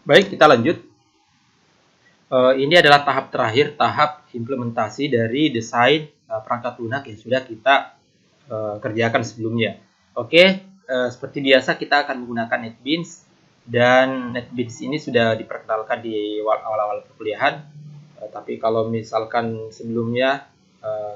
Baik, kita lanjut. Ini adalah tahap terakhir, tahap implementasi dari desain perangkat lunak yang sudah kita kerjakan sebelumnya. Oke, seperti biasa kita akan menggunakan NetBeans, dan NetBeans ini sudah diperkenalkan di awal-awal perkuliahan. Tapi kalau misalkan sebelumnya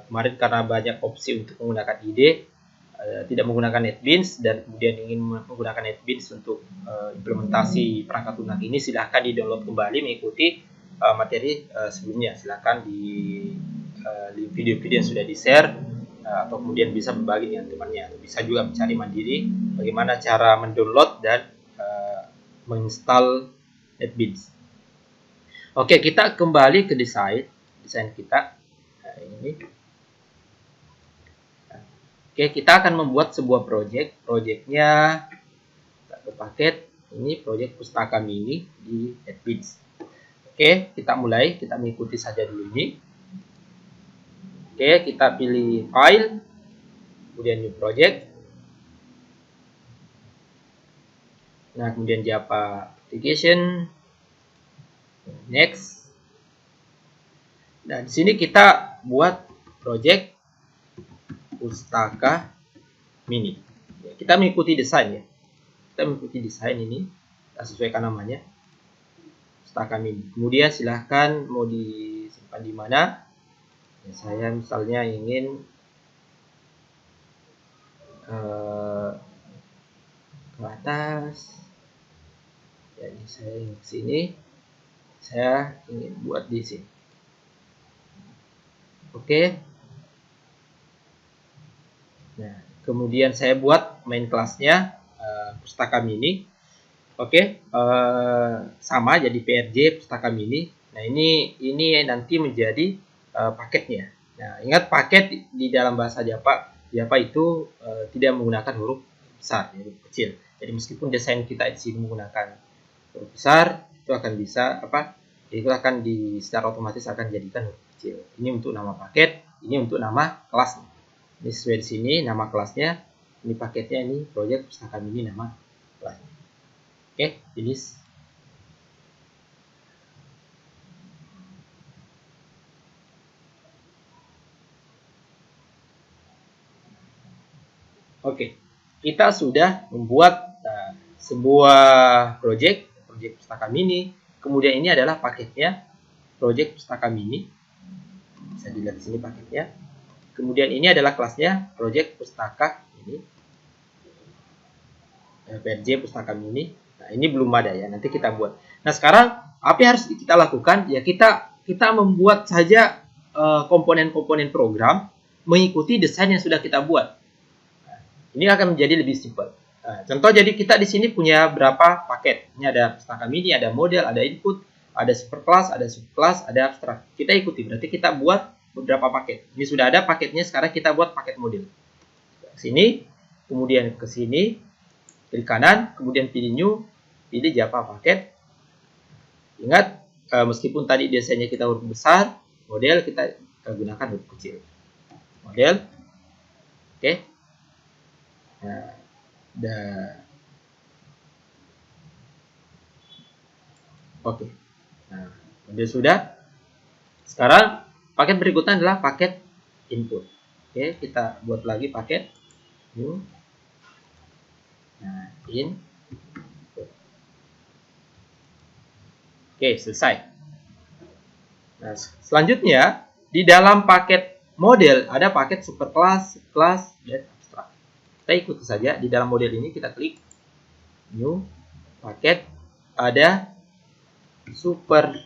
kemarin karena banyak opsi untuk menggunakan IDE, tidak menggunakan NetBeans dan kemudian ingin menggunakan NetBeans untuk implementasi perangkat lunak ini, silahkan di-download kembali mengikuti materi sebelumnya. Silahkan di video-video yang sudah di-share, atau kemudian bisa berbagi dengan temannya, atau bisa juga mencari mandiri bagaimana cara mendownload dan menginstal NetBeans. Oke, kita kembali ke desain kita. Nah, ini. Oke, kita akan membuat sebuah project. Projectnya satu paket. Ini project pustaka mini di NetBeans. Oke, kita mulai. Kita mengikuti saja dulu ini. Oke, kita pilih file, kemudian new project. Nah, kemudian Java application. Next. Nah, di sini kita buat project pustaka mini. Ya, kita mengikuti desain ya. Kita mengikuti desain ini, kita sesuaikan namanya pustaka mini. Kemudian silahkan mau disimpan di mana. Ya, saya misalnya ingin ke atas. Jadi saya ingin ke sini. Saya ingin buat di sini. Oke. Nah, kemudian saya buat main kelasnya pustaka mini. Oke, sama jadi PRJ pustaka mini. Nah, ini nanti menjadi paketnya. Nah, ingat paket di dalam bahasa Java itu tidak menggunakan huruf besar, huruf kecil. Jadi meskipun desain kita di sini menggunakan huruf besar, itu akan bisa itu akan secara otomatis akan jadikan huruf kecil. Ini untuk nama paket, ini untuk nama kelas. Ini sesuai di sini nama kelasnya, ini paketnya, ini project pustaka mini nama kelasnya. Oke, finish. Oke, kita sudah membuat sebuah project pustaka mini. Kemudian ini adalah paketnya project pustaka mini. Bisa dilihat di sini paketnya. Kemudian ini adalah kelasnya project pustaka ini, PRJ pustaka mini. Nah, ini belum ada ya, nanti kita buat. Nah, sekarang apa yang harus kita lakukan? Ya, kita membuat saja komponen-komponen program mengikuti desain yang sudah kita buat. Nah, ini akan menjadi lebih simpel. Nah, contoh, jadi kita di sini punya berapa paket? Ini ada pustaka mini, ada model, ada input, ada superclass, ada subclass, ada abstrak. Kita ikuti, berarti kita buat beberapa paket. Ini sudah ada paketnya, sekarang kita buat paket model. Sini, kemudian ke sini, klik kanan, kemudian pilih new, pilih Java paket. Ingat, meskipun tadi desainnya kita huruf besar, model kita gunakan huruf kecil. Model, oke. Nah, oke. Nah, model sudah. Sekarang paket berikutnya adalah paket input. Oke, kita buat lagi paket new. Nah, in. Oke, selesai. Nah, selanjutnya di dalam paket model ada paket superclass, class, dan abstrak. Kita ikuti saja di dalam model ini, kita klik new paket, ada superclass.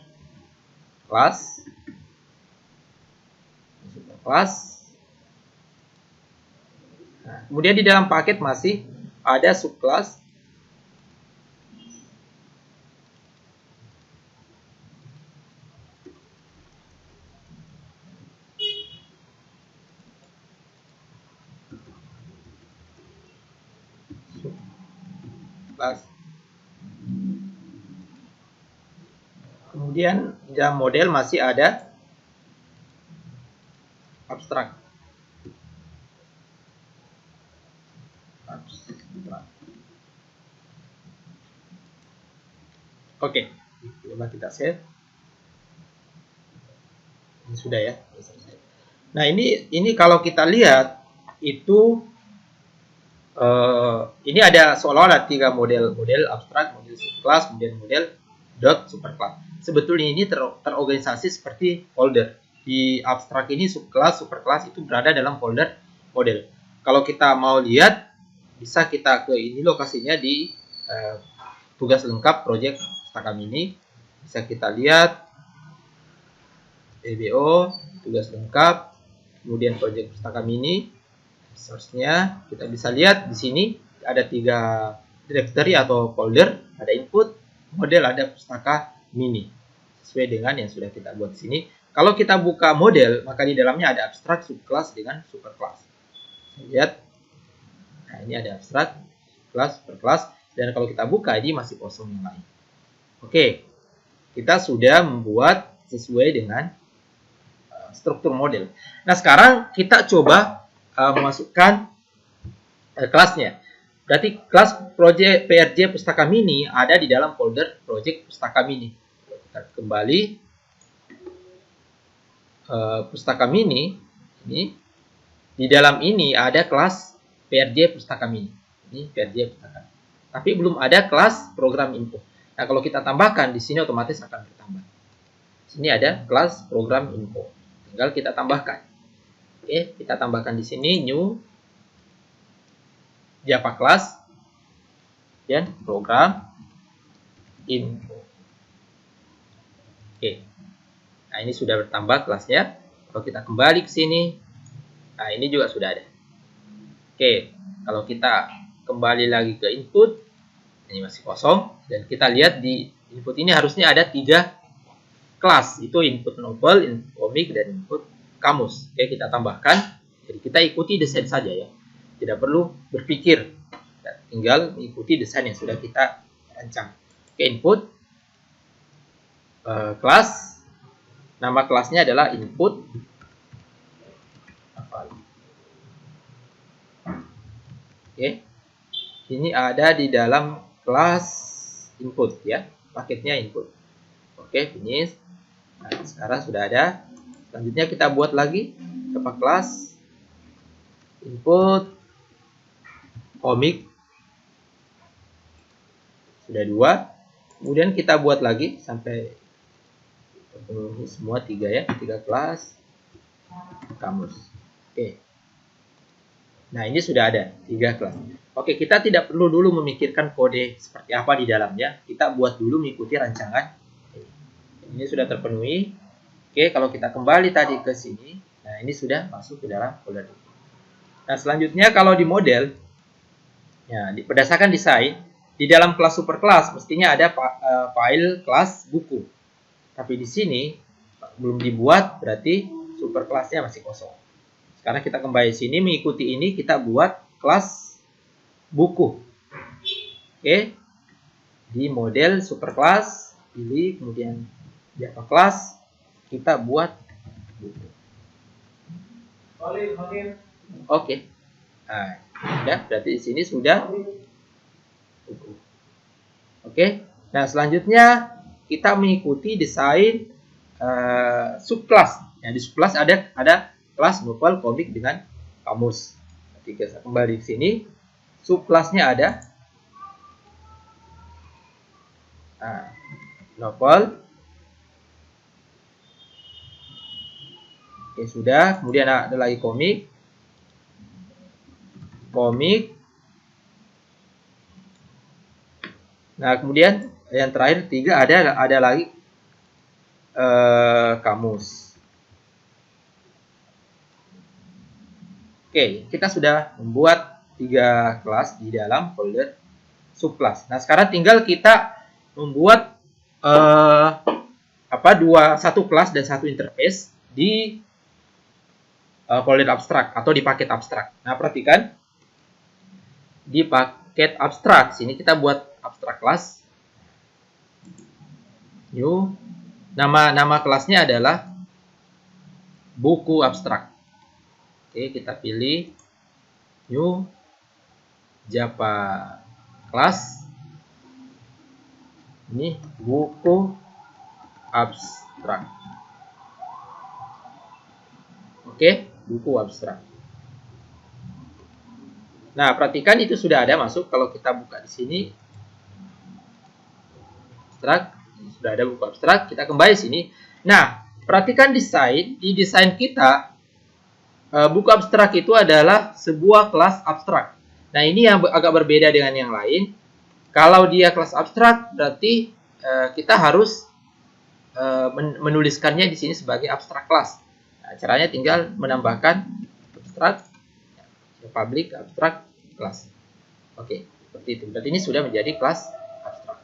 Nah, kemudian di dalam paket masih ada subclass. Kemudian di dalam model masih ada abstrak. Oke, coba kita save. Ini sudah ya, selesai. Nah, ini kalau kita lihat itu ini ada seolah-olah 3 model abstrak, model subclass, kemudian model dot superclass. Sebetulnya ini terorganisasi seperti folder. Di abstrak ini subclass, superclass itu berada dalam folder model. Kalau kita mau lihat, bisa kita ke ini lokasinya di tugas lengkap project Pustaka Mini. Bisa kita lihat PBO, tugas lengkap, kemudian project Pustaka Mini. Source-nya kita bisa lihat di sini ada 3 directory atau folder, ada input, model, ada Pustaka Mini. Sesuai dengan yang sudah kita buat di sini. Kalau kita buka model, maka di dalamnya ada abstrak, subclass dengan superclass. Lihat. Nah, ini ada abstrak, kelas, superclass, dan kalau kita buka ini masih kosong yang lain. Oke. Kita sudah membuat sesuai dengan struktur model. Nah, sekarang kita coba memasukkan kelasnya. Berarti kelas project PRJ Pustaka Mini ada di dalam folder project Pustaka Mini. Kita kembali Pustaka Mini ini, di dalam ini ada kelas PRJ Pustaka Mini. Ini PRJ Pustaka. Tapi belum ada kelas program info. Nah, kalau kita tambahkan di sini otomatis akan bertambah. Sini ada kelas program info. Tinggal kita tambahkan. Oke, kita tambahkan di sini new Java class dan program info. Oke. Nah, ini sudah bertambah kelasnya. Kalau kita kembali ke sini, nah ini juga sudah ada. Oke, kalau kita kembali lagi ke input, ini masih kosong, dan kita lihat di input ini harusnya ada 3 kelas. Itu input novel, input komik, dan input kamus. Oke, kita tambahkan. Jadi kita ikuti desain saja ya. Tidak perlu berpikir. Tinggal mengikuti desain yang sudah kita rancang. Oke, input kelas. Nama kelasnya adalah input. Oke. Ini ada di dalam kelas input ya. Paketnya input. Oke, finish. Nah, sekarang sudah ada. Selanjutnya kita buat lagi Java class input komik, sudah 2. Kemudian kita buat lagi sampai semua 3 ya, 3 kelas kamus. Oke. Nah, ini sudah ada 3 kelas. Oke, kita tidak perlu dulu memikirkan kode seperti apa di dalamnya. Kita buat dulu mengikuti rancangan. Ini sudah terpenuhi. Oke, kalau kita kembali tadi ke sini, nah ini sudah masuk ke dalam folder. Nah, selanjutnya kalau di model, ya, berdasarkan desain, di dalam kelas superclass mestinya ada file kelas buku. Tapi di sini belum dibuat, berarti superclassnya masih kosong. Sekarang kita kembali sini, mengikuti ini, kita buat kelas buku. Oke, di model superclass, pilih, kemudian Java class, kita buat buku. Oke. Nah, ya, berarti di sini sudah buku. Oke. Nah, selanjutnya kita mengikuti desain subclass. Ya, di subclass ada kelas novel, komik dengan kamus. Nanti kita kembali ke sini, subclassnya ada novel. Oke, sudah. Kemudian ada lagi komik. Nah, kemudian yang terakhir 3 ada lagi kamus. Oke, kita sudah membuat 3 kelas di dalam folder subclass. Nah, sekarang tinggal kita membuat satu kelas dan satu interface di folder abstrak atau di paket abstrak. Nah, perhatikan di paket abstrak sini kita buat abstrak class new, nama kelasnya adalah buku abstrak. Oke, kita pilih new Java class Ini buku abstrak. Oke, buku abstrak. Nah, perhatikan itu sudah ada masuk. Kalau kita buka di sini, abstrak, sudah ada buku abstrak. Kita kembali sini. Nah, perhatikan desain. Di desain kita, buku abstrak itu adalah sebuah kelas abstrak. Nah, ini yang agak berbeda dengan yang lain. Kalau dia kelas abstrak, berarti kita harus menuliskannya di sini sebagai abstrak kelas. Nah, caranya tinggal menambahkan abstrak, public abstrak kelas. Oke, seperti itu. Berarti ini sudah menjadi kelas abstrak.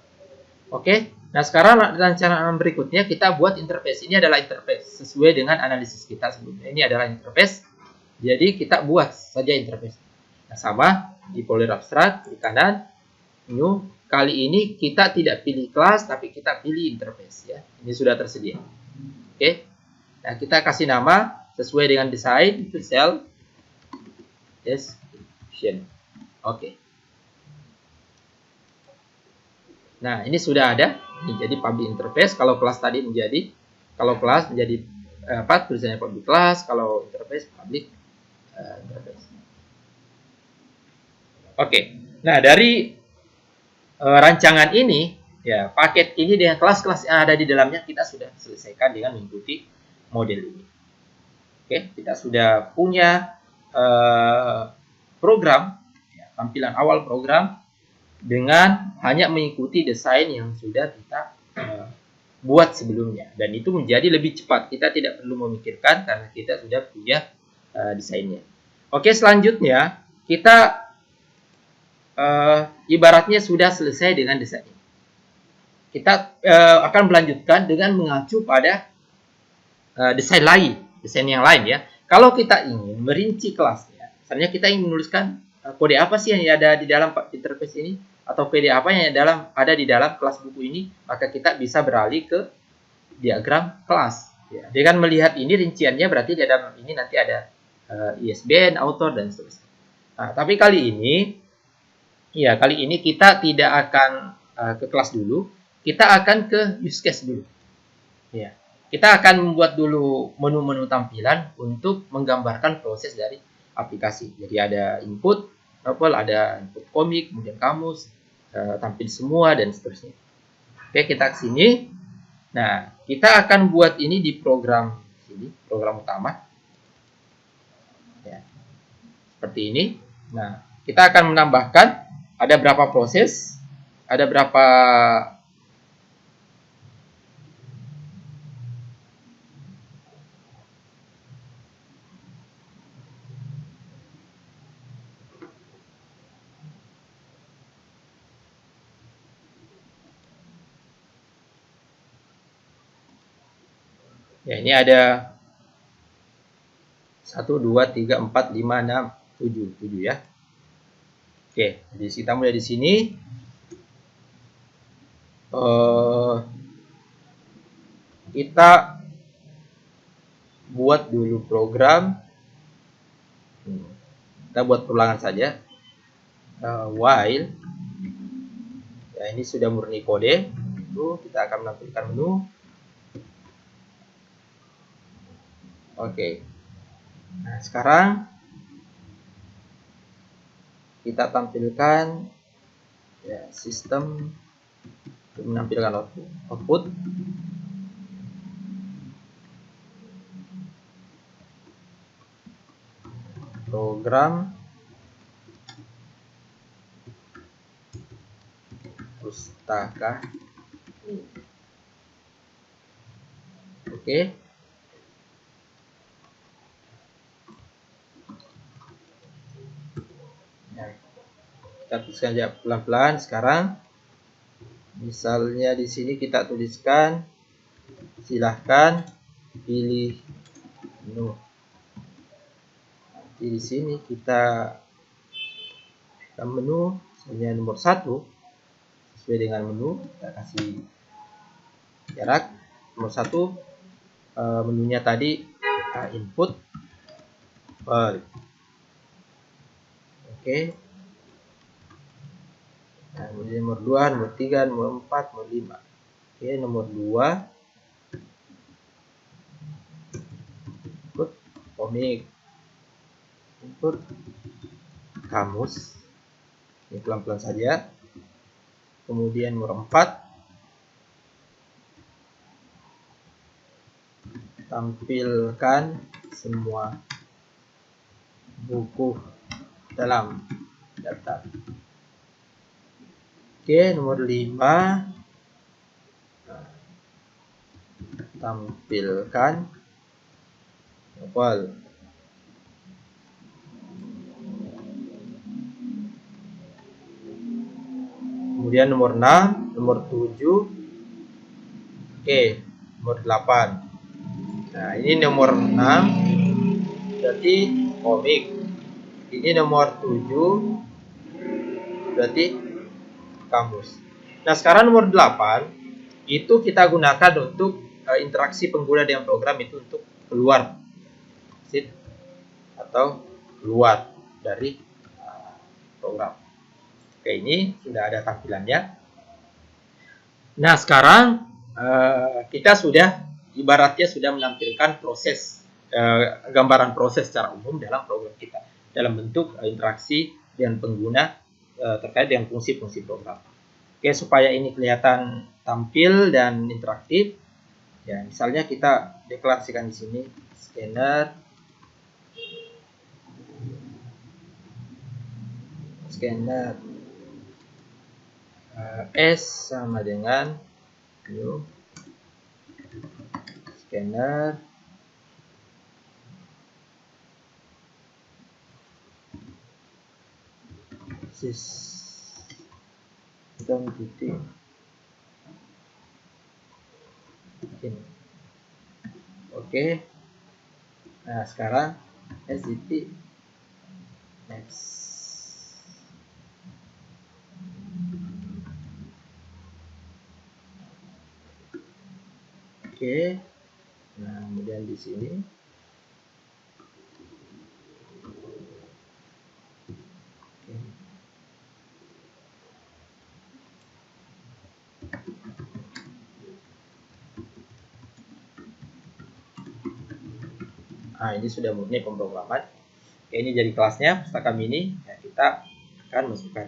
Oke, nah sekarang rencana berikutnya kita buat interface. Ini adalah interface sesuai dengan analisis kita sebelumnya. Ini adalah interface. Jadi kita buat saja interface. Nah, sama di folder abstrak di kanan, new. Kali ini kita tidak pilih kelas, tapi kita pilih interface ya. Ini sudah tersedia. Oke. Nah, kita kasih nama sesuai dengan desain itu cell description. Oke. Nah, ini sudah ada. Ini jadi public interface. Kalau kelas tadi menjadi, kalau kelas menjadi tulisannya public class, kalau interface public interface. Oke. Nah, dari rancangan ini, ya paket ini dengan kelas-kelas yang ada di dalamnya kita sudah selesaikan dengan mengikuti model ini. Oke, kita sudah punya program, ya, tampilan awal program dengan hanya mengikuti desain yang sudah kita buat sebelumnya. Dan itu menjadi lebih cepat. Kita tidak perlu memikirkan karena kita sudah punya desainnya. Oke, selanjutnya kita ibaratnya sudah selesai dengan desain ini. Kita akan melanjutkan dengan mengacu pada desain yang lain ya. Kalau kita ingin merinci kelasnya, misalnya kita ingin menuliskan kode apa sih yang ada di dalam interface ini, atau kode apa yang ada di dalam kelas buku ini, maka kita bisa beralih ke diagram kelas. Ya. Dengan melihat ini rinciannya, berarti di dalam ini nanti ada ISBN, author, dan seterusnya. Nah, tapi kali ini kita tidak akan ke kelas dulu, kita akan ke use case dulu. Ya, kita akan membuat dulu menu-menu tampilan untuk menggambarkan proses dari aplikasi. Jadi ada input novel, ada input komik, kemudian kamus, tampil semua dan seterusnya. Oke, kita ke sini. Nah, kita akan buat ini di program sini, program utama. Ya, seperti ini. Nah, kita akan menambahkan. Ada berapa proses, ada berapa ya, ini ada 1, 2, 3, 4, 5, 6, 7 ya. Oke, jadi kita mulai di sini. Kita buat dulu program. Kita buat perulangan saja. While ya, ini sudah murni kode. Itu kita akan menampilkan menu. Oke. Nah, sekarang kita tampilkan ya, sistem untuk menampilkan output. Program pustaka. Oke. Kita tuliskan aja pelan-pelan sekarang. Misalnya di sini kita tuliskan, silahkan pilih menu. Nanti di sini kita menu, misalnya nomor 1 sesuai dengan menu, kita kasih jarak. Nomor 1 menunya tadi input. Oke. Nah, kemudian nomor 2, nomor 3, nomor 4, nomor 5. Oke, nomor 2 input komik, input kamus. Ini pelan-pelan saja. Kemudian nomor 4 tampilkan semua buku dalam daftar. Oke, nomor 5 tampilkan novel. Kemudian nomor 6, nomor 7. Oke, nomor 8. Nah, ini nomor 6 berarti komik. Ini nomor 7 berarti kamus. Nah, sekarang nomor 8 itu kita gunakan untuk interaksi pengguna dengan program itu untuk keluar exit atau keluar dari program. Oke, ini sudah ada tampilannya. Nah, sekarang kita sudah ibaratnya sudah menampilkan proses gambaran proses secara umum dalam program kita dalam bentuk interaksi dengan pengguna terkait dengan fungsi-fungsi program. Oke, supaya ini kelihatan tampil dan interaktif, ya misalnya kita deklarasikan di sini scanner S sama dengan new scanner system titik ini. Oke. Nah, sekarang S titik next. Oke. Nah, kemudian di sini nah, ini sudah murni pemrograman. Oke, ini jadi kelasnya pustaka mini. Ya, kita akan masukkan.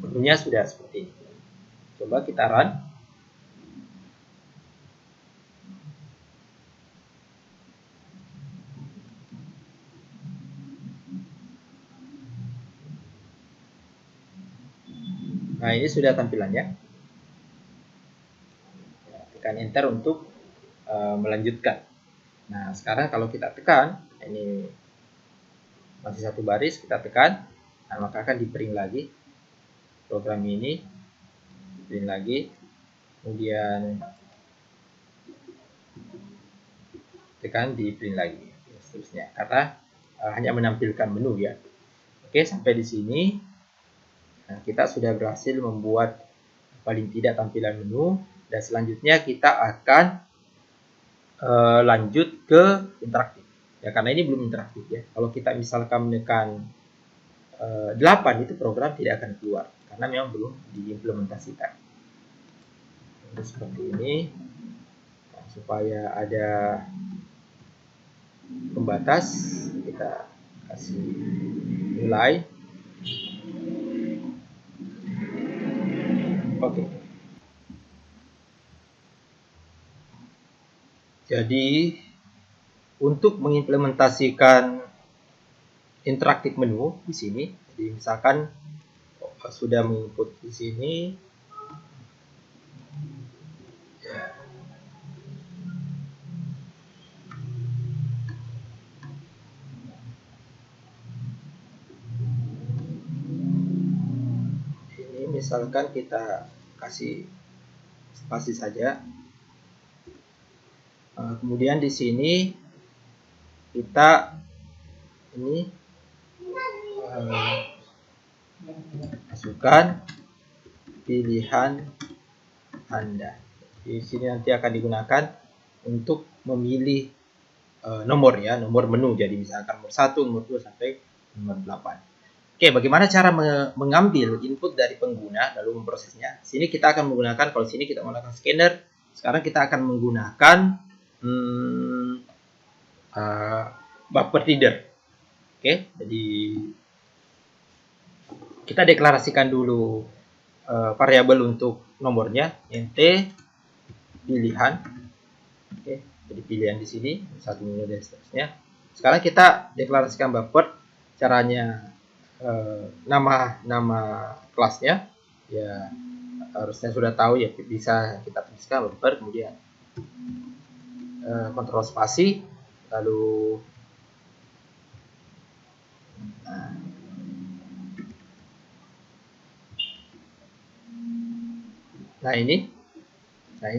Menunya sudah seperti ini. Coba kita run. Nah, ini sudah tampilannya. Tekan enter untuk melanjutkan. Nah, sekarang kalau kita tekan, ini masih satu baris, kita tekan, nah, maka akan di-print lagi program ini, print lagi, kemudian tekan di-print lagi, seterusnya, karena hanya menampilkan menu ya. Oke, sampai di sini nah, kita sudah berhasil membuat paling tidak tampilan menu, dan selanjutnya kita akan lanjut ke interaktif. Ya, karena ini belum interaktif ya. Kalau kita misalkan menekan 8 itu program tidak akan keluar karena memang belum diimplementasikan. Jadi seperti ini. Nah, supaya ada pembatas, kita kasih nilai. Oke. Jadi untuk mengimplementasikan interaktif menu di sini, jadi misalkan sudah menginput di sini, ya. Ini misalkan kita kasih spasi saja. Kemudian di sini kita ini masukkan pilihan Anda. Di sini nanti akan digunakan untuk memilih nomor ya, nomor menu. Jadi misalkan nomor 1, nomor 2 sampai nomor 8. Oke, bagaimana cara mengambil input dari pengguna lalu memprosesnya? Sini kita akan menggunakan, kalau sini kita menggunakan scanner, sekarang kita akan menggunakan buffer reader. Oke, jadi kita deklarasikan dulu variabel untuk nomornya, int pilihan. Oke, jadi pilihan di sini 1 miliar dan seterusnya. Sekarang kita deklarasikan buffer. Caranya nama kelasnya ya harusnya sudah tahu ya, bisa kita tuliskan buffer, kemudian kontrol spasi, lalu nah ini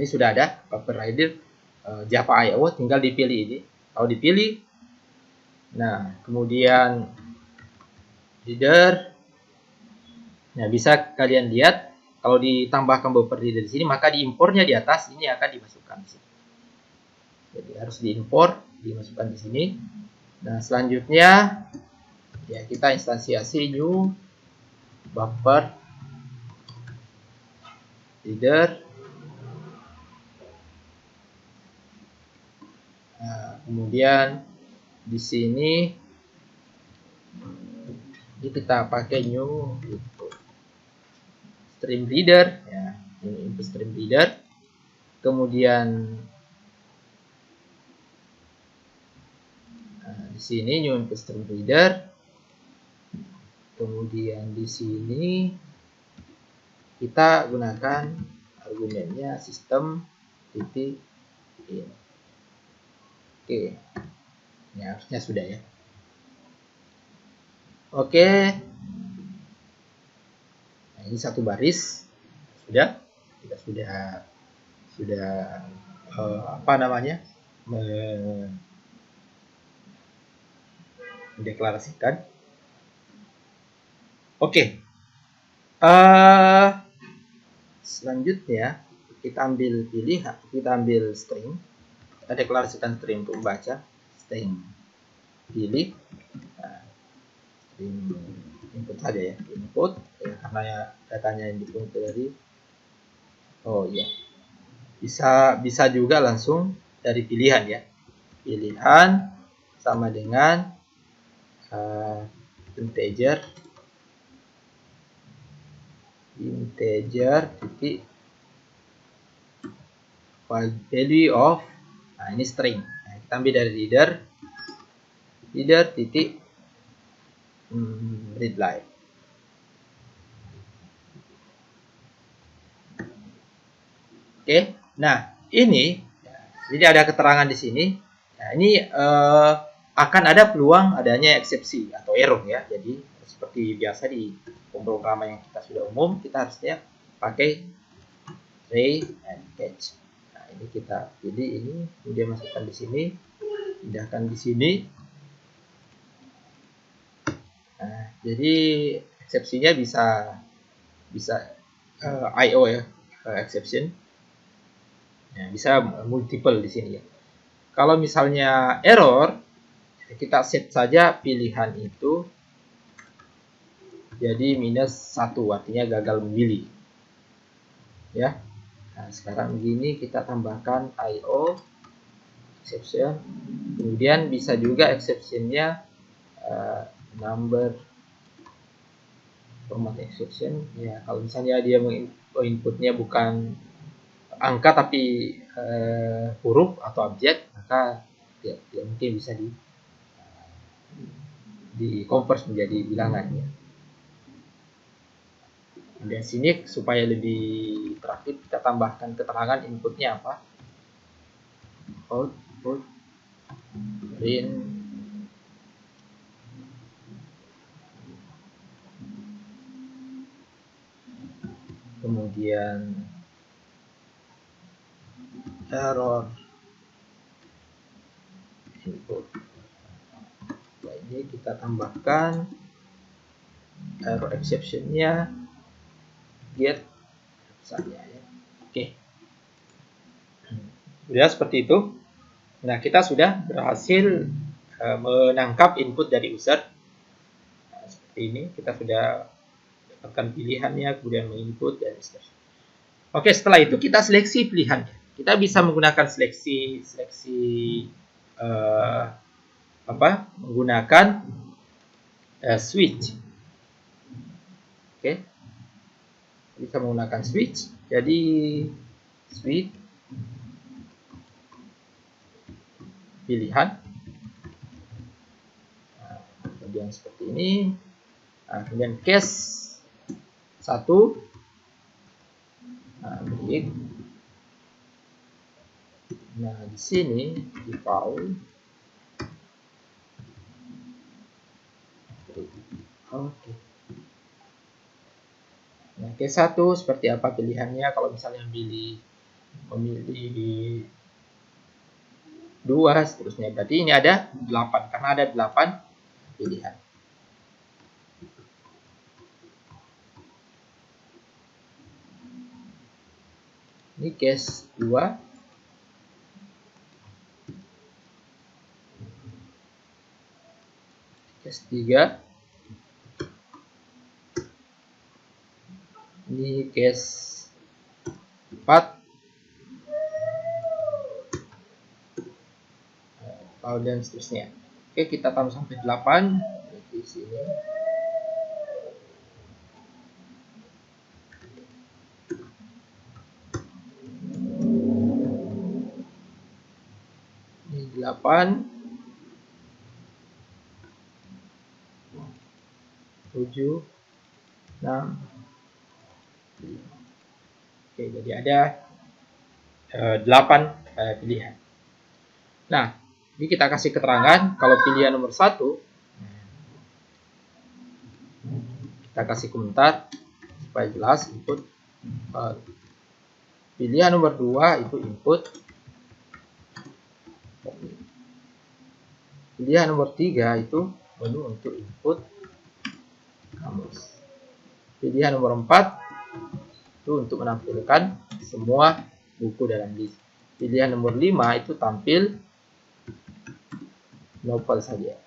sudah ada buffer reader Java IO, tinggal dipilih ini. Kalau dipilih, nah kemudian reader, nah bisa kalian lihat kalau ditambahkan buffer reader di sini, maka diimpornya di atas ini akan dimasukkan di sini. Jadi harus diimpor, dimasukkan di sini. Nah selanjutnya ya kita instansiasi new buffer reader. Nah, kemudian di sini ini kita pakai new input stream reader ya, ini input stream reader. Kemudian di sini new input stream reader. Kemudian di sini kita gunakan argumennya sistem titik in. Oke, ini harusnya sudah ya. Oke, nah, ini satu baris sudah, kita sudah apa namanya mendeklarasikan. Oke, selanjutnya kita ambil pilihan, kita ambil string, kita deklarasikan string untuk membaca, string pilih, nah, string input saja ya, input ya, karena ya datanya yang dipungut dari, oh iya, bisa juga langsung dari pilihan ya, pilihan sama dengan integer titik value of, nah ini string, nah, kita ambil dari reader titik readline. Oke, nah ini jadi ada keterangan di sini. Nah ini akan ada peluang adanya eksepsi atau error ya. Jadi seperti biasa di pemrograman yang kita sudah umum, kita harusnya pakai try and catch. Nah ini kita pilih ini, kemudian masukkan di sini, pindahkan di sini. Nah jadi eksepsinya bisa IO ya, exception. Ya, bisa multiple di sini ya. Kalau misalnya error, kita set saja pilihan itu jadi -1, artinya gagal memilih. Ya. Nah, sekarang begini kita tambahkan IO exception. Kemudian bisa juga exceptionnya number format exception. Ya, kalau misalnya dia inputnya bukan angka tapi huruf atau objek, maka ya mungkin bisa di convert menjadi bilangan ya. Dan sini supaya lebih teraktif kita tambahkan keterangan inputnya apa, output print kemudian error input. Nah, ini kita tambahkan error exceptionnya get misalnya ya. Oke, sudah seperti itu. Nah kita sudah berhasil menangkap input dari user. Nah, seperti seperti ini. Kita sudah dapatkan pilihannya, kemudian menginput dan seterusnya. Oke, setelah itu kita seleksi pilihannya. Kita bisa menggunakan menggunakan switch. Oke, bisa menggunakan switch. Jadi switch pilihan, kemudian seperti ini. Kemudian case 1, milik. Nah, di sini default. Oke. Nah, case 1 seperti apa pilihannya? Kalau misalnya memilih 2, seterusnya. Berarti ini ada 8, karena ada 8 pilihan. Ini case 2. Case 3. Ini case 4. Dan seterusnya. Oke, kita tambah sampai 8 di sini. Ini 8, 7, 6, 5. Oke, jadi ada 8 pilihan. Nah, ini kita kasih keterangan kalau pilihan nomor 1, kita kasih komentar supaya jelas input. Pilihan nomor 2 itu input. Pilihan nomor 3 itu menu untuk input kamus. Pilihan nomor 4 itu untuk menampilkan semua buku dalam list. Pilihan nomor 5 itu tampil novel saja.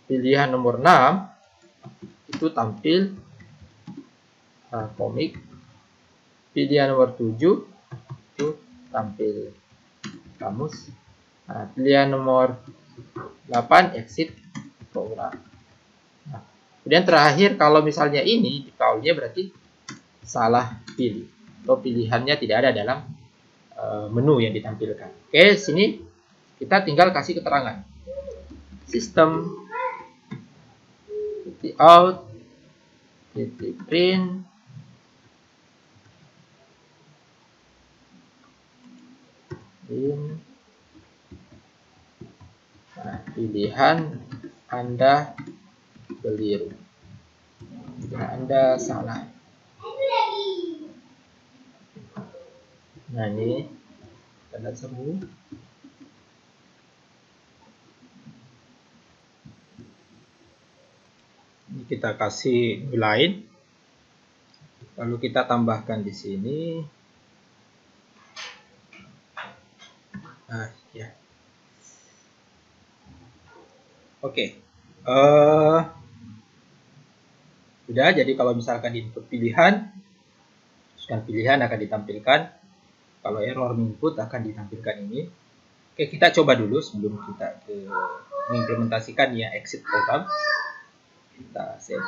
Pilihan nomor 6 itu tampil komik. Pilihan nomor 7 itu tampil kamus. Pilihan nomor 8 exit program. Kemudian terakhir, kalau misalnya ini defaultnya berarti salah pilih atau pilihannya tidak ada dalam menu yang ditampilkan. Oke, sini kita tinggal kasih keterangan. Sistem out print pilihan Anda keliru, Anda salah. Nah, ini tanda seru. Ini kita kasih new line, lalu kita tambahkan di sini. Ya. Oke. Sudah, jadi kalau misalkan input pilihan, pilihan akan ditampilkan. Kalau error input akan ditampilkan ini. Oke, kita coba dulu sebelum kita mengimplementasikan ya exit program. Kita save.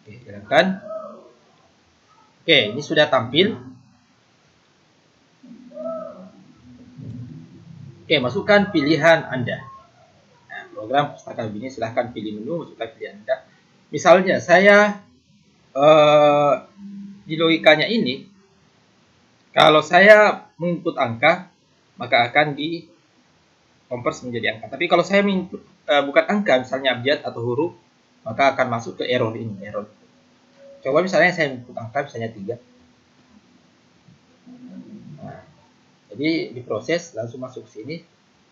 Oke, jalankan. Oke, ini sudah tampil. Oke, masukkan pilihan Anda. Nah, program pustaka ini silahkan pilih menu, masukkan pilihan Anda. Misalnya saya di logikanya ini, kalau saya menginput angka, maka akan di-convert menjadi angka. Tapi kalau saya menginput bukan angka, misalnya abjad atau huruf, maka akan masuk ke error ini. Error. Coba misalnya saya input angka, misalnya 3. Nah, jadi diproses, langsung masuk ke sini.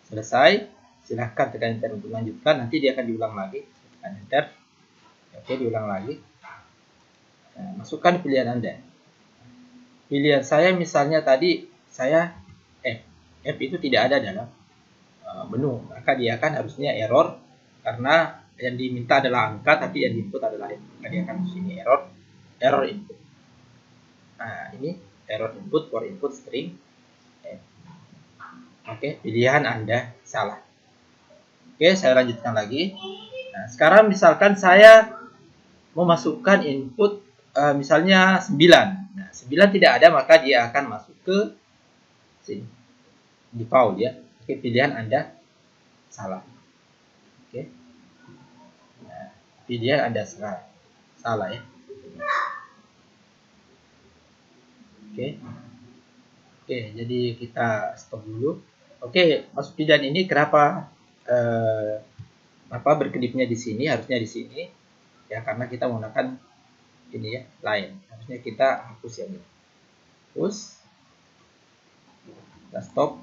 Selesai. Silahkan tekan enter untuk lanjutkan. Nanti dia akan diulang lagi. Tekan enter. Oke, diulang lagi. Nah, masukkan pilihan Anda. Pilihan saya misalnya tadi saya F. F itu tidak ada dalam menu, maka dia akan harusnya error karena yang diminta adalah angka, tapi yang diinput adalah tadi akan di sini error input. Nah, ini error input for input string. Oke, pilihan Anda salah. Oke, saya lanjutkan lagi. Nah, sekarang misalkan saya memasukkan input misalnya 9. Nah, 9 tidak ada, maka dia akan masuk ke sini. Default ya. Oke, pilihan Anda salah. Oke. Nah, pilihan Anda salah ya. Oke. Oke, jadi kita stop dulu. Oke, masuk pilihan ini kenapa berkedipnya di sini, harusnya di sini ya, karena kita menggunakan ini ya, line. Harusnya kita hapus yang ini. Hapus. Kita stop.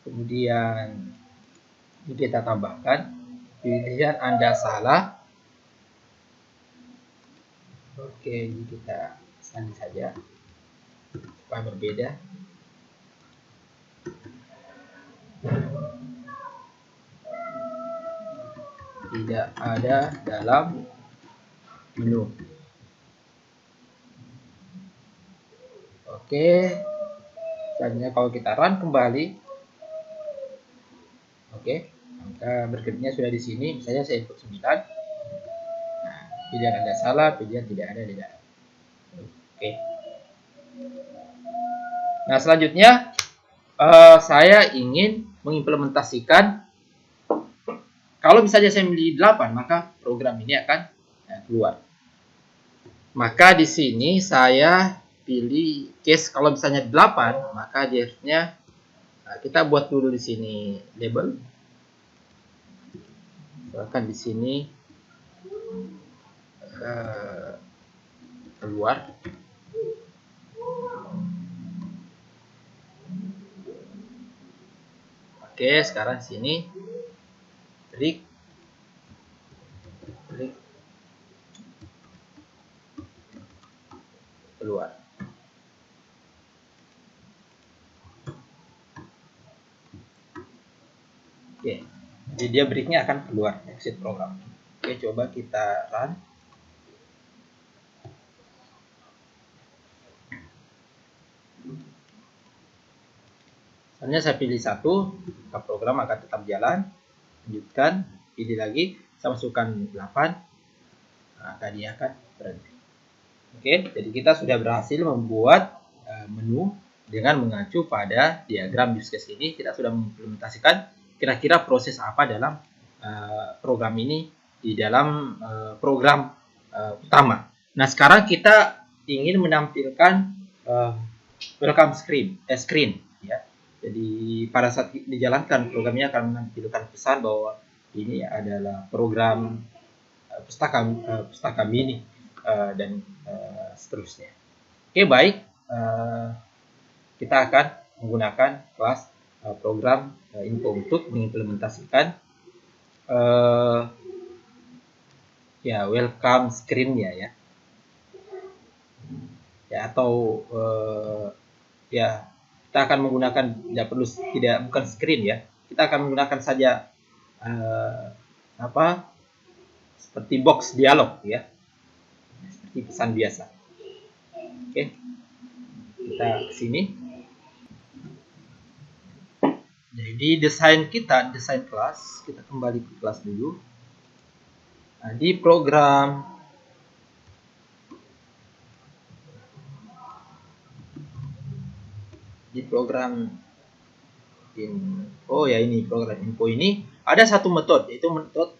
Kemudian ini kita tambahkan pilihan Anda salah. Oke, ini kita sandi saja supaya berbeda. Tidak ada dalam menu. Oke, misalnya kalau kita run kembali, oke, maka berkedipnya sudah di sini. Misalnya saya input 9. Nah, pilihan Anda salah, pilihan tidak ada. Oke. Nah, selanjutnya saya ingin mengimplementasikan, kalau misalnya saya memilih 8, maka program ini akan keluar. Maka di sini saya pilih case kalau misalnya 8, maka harusnya kita buat dulu di sini label. Misalkan di sini keluar. Oke, sekarang sini klik keluar. Oke, jadi dia breaknya akan keluar, exit program. Oke, coba kita run. Misalnya saya pilih 1, maka program akan tetap jalan. Lanjutkan, pilih lagi, saya masukkan 8, maka dia akan berhenti. Oke, jadi kita sudah berhasil membuat menu dengan mengacu pada diagram use case ini. Kita sudah mengimplementasikan kira-kira proses apa dalam program ini di dalam program utama. Nah, sekarang kita ingin menampilkan welcome screen ya. Jadi pada saat dijalankan, programnya akan menampilkan pesan bahwa ini adalah program pustaka mini dan seterusnya. Oke, baik. Kita akan menggunakan kelas program info untuk mengimplementasikan welcome screen-nya ya. Ya, atau kita akan menggunakan bukan screen ya. Kita akan menggunakan saja seperti box dialog ya. Seperti pesan biasa. Oke. Kita ke sini. Jadi desain kelas, kita kembali ke kelas dulu. Nah, di program program info ini ada satu metode, yaitu metode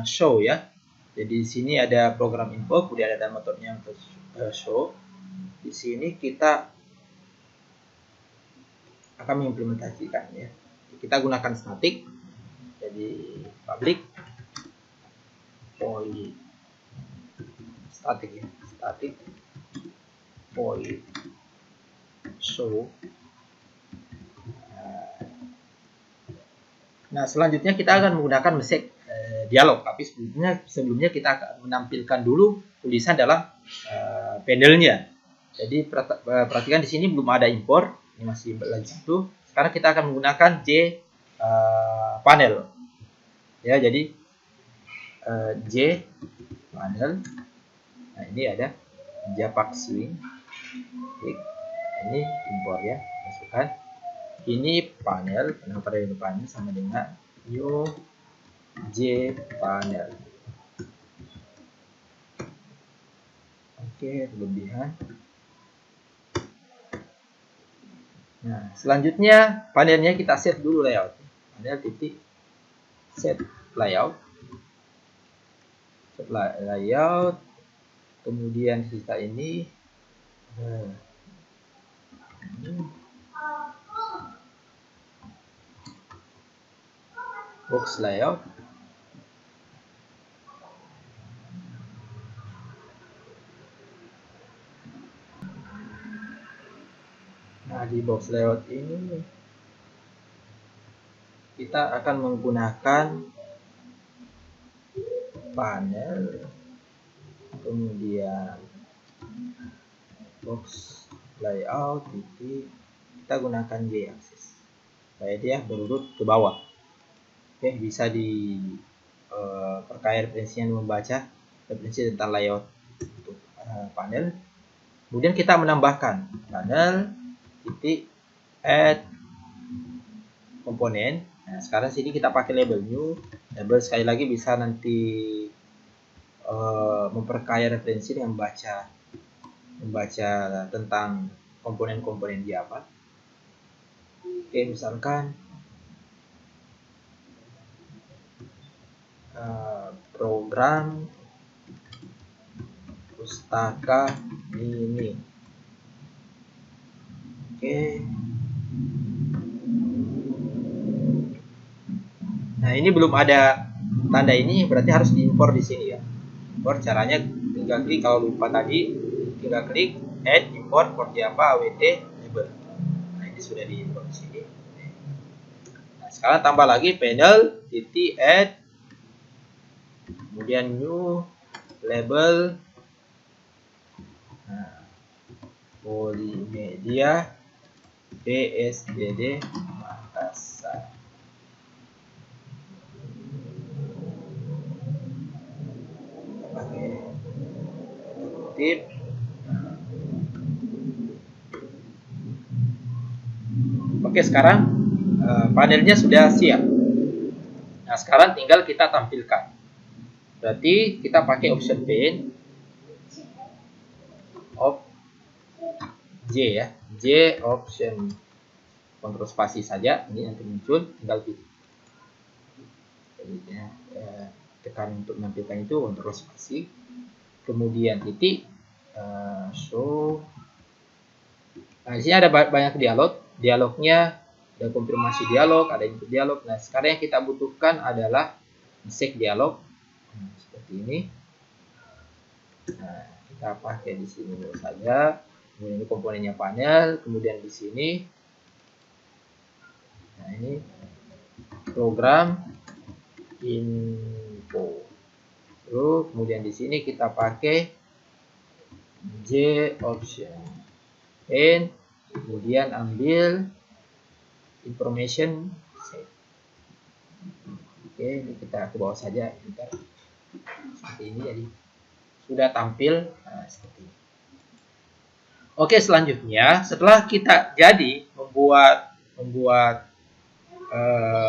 show ya. Jadi di sini ada program info, kemudian ada metodenya untuk show. Di sini kita akan mengimplementasikan ya. Kita gunakan static. Jadi public void static void show. Nah, selanjutnya kita akan menggunakan message dialog, tapi sebelumnya kita akan menampilkan dulu tulisan dalam panelnya. Jadi perhatikan di sini belum ada import, ini masih lagi satu. Sekarang kita akan menggunakan panel. ya. Jadi J panel. Nah, ini ada Japak Swing. Klik. Ini import ya, masukkan. Ini panel pada depannya sama dengan new J panel. Oke, kelebihan. Nah, selanjutnya panelnya kita set dulu layout. Panel titik set layout. Set layout. Kemudian kita ini box layout. Nah, di box layout ini kita akan menggunakan panel, kemudian box layout titik, kita gunakan Y aksis supaya dia berurut ke bawah. Oke, bisa di perkaya referensinya membaca referensi tentang layout untuk panel. Kemudian kita menambahkan panel titik add komponen. Nah, sekarang sini kita pakai label new. Label sekali lagi bisa nanti memperkaya referensi dengan membaca tentang komponen-komponen dia apa. Oke, misalkan program pustaka ini. Oke. Nah, ini belum ada tanda ini, berarti harus diimpor di sini ya. Import caranya tinggal klik, kalau lupa tadi tinggal klik add import Java awt label. Nah, ini sudah diimpor di sini. Nah, sekarang tambah lagi panel titik add, kemudian new label, nah, Polimedia PSDD Makassar. Pakai tip. Oke, sekarang panelnya sudah siap. Nah, sekarang tinggal kita tampilkan. Berarti kita pakai option pane of J ya, J option, kontrol spasi saja, ini nanti muncul, tinggal pilih. Jadi tekan untuk menampilkan itu kontrol spasi, kemudian titik show. Nah, di sini ada banyak dialognya, ada konfirmasi dialog, ada input dialog. Nah, sekarang yang kita butuhkan adalah insert dialog. Nah, seperti ini. Nah, kita pakai di sini dulu saja. Kemudian ini komponennya panel, kemudian di sini, nah ini program info. Lalu kemudian di sini kita pakai J option and kemudian ambil information set. Oke, ini kita ke bawah saja, seperti ini. Jadi sudah tampil seperti ini. Oke, selanjutnya setelah kita jadi membuat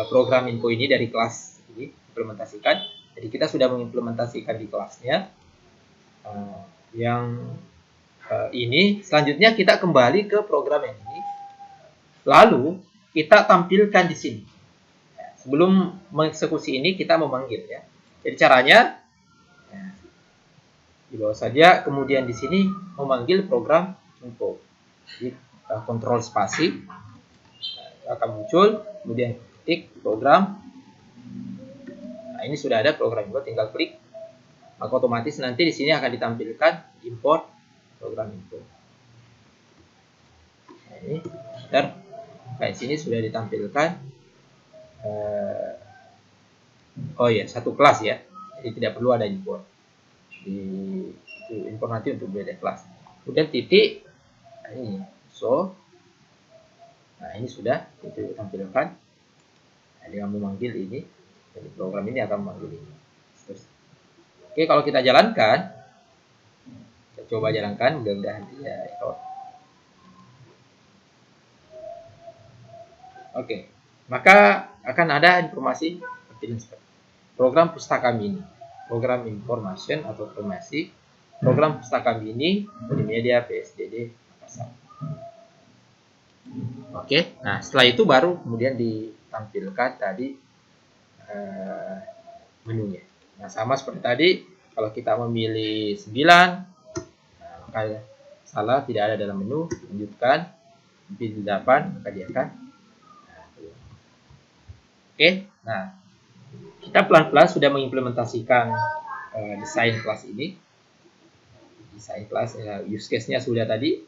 program info ini dari kelas ini, implementasikan. Jadi kita sudah mengimplementasikan di kelasnya yang ini. Selanjutnya kita kembali ke program yang ini, lalu kita tampilkan di sini. Sebelum mengeksekusi ini kita memanggil ya. Jadi caranya di bawah saja, kemudian di sini memanggil program info. Jadi kontrol spasi akan muncul, kemudian ketik program. Nah, ini sudah ada program info, tinggal klik, maka otomatis nanti di sini akan ditampilkan import program info. Nah, ini kayak sini sudah ditampilkan. Oh ya, satu kelas ya, jadi tidak perlu ada import. Itu import nanti untuk beda kelas. Kemudian titik, nah ini so, nah ini sudah itu ditampilkan. Nah, dengan memanggil ini, Jadi program ini akan memanggil ini. Oke, kalau kita jalankan, kita coba jalankan, mudah-mudahan dia error. Oke, maka akan ada informasi seperti ini. Program Pustaka Mini, program information atau informasi, program Pustaka Mini, Multimedia PSDD Makassar. Oke, nah setelah itu baru kemudian ditampilkan tadi menunya. Nah, sama seperti tadi, kalau kita memilih 9, nah, maka salah tidak ada dalam menu, lanjutkan, pilih 8, maka dia akan. Oke, nah kita pelan-pelan sudah mengimplementasikan desain kelas ini. Desain kelas, use case-nya sudah tadi,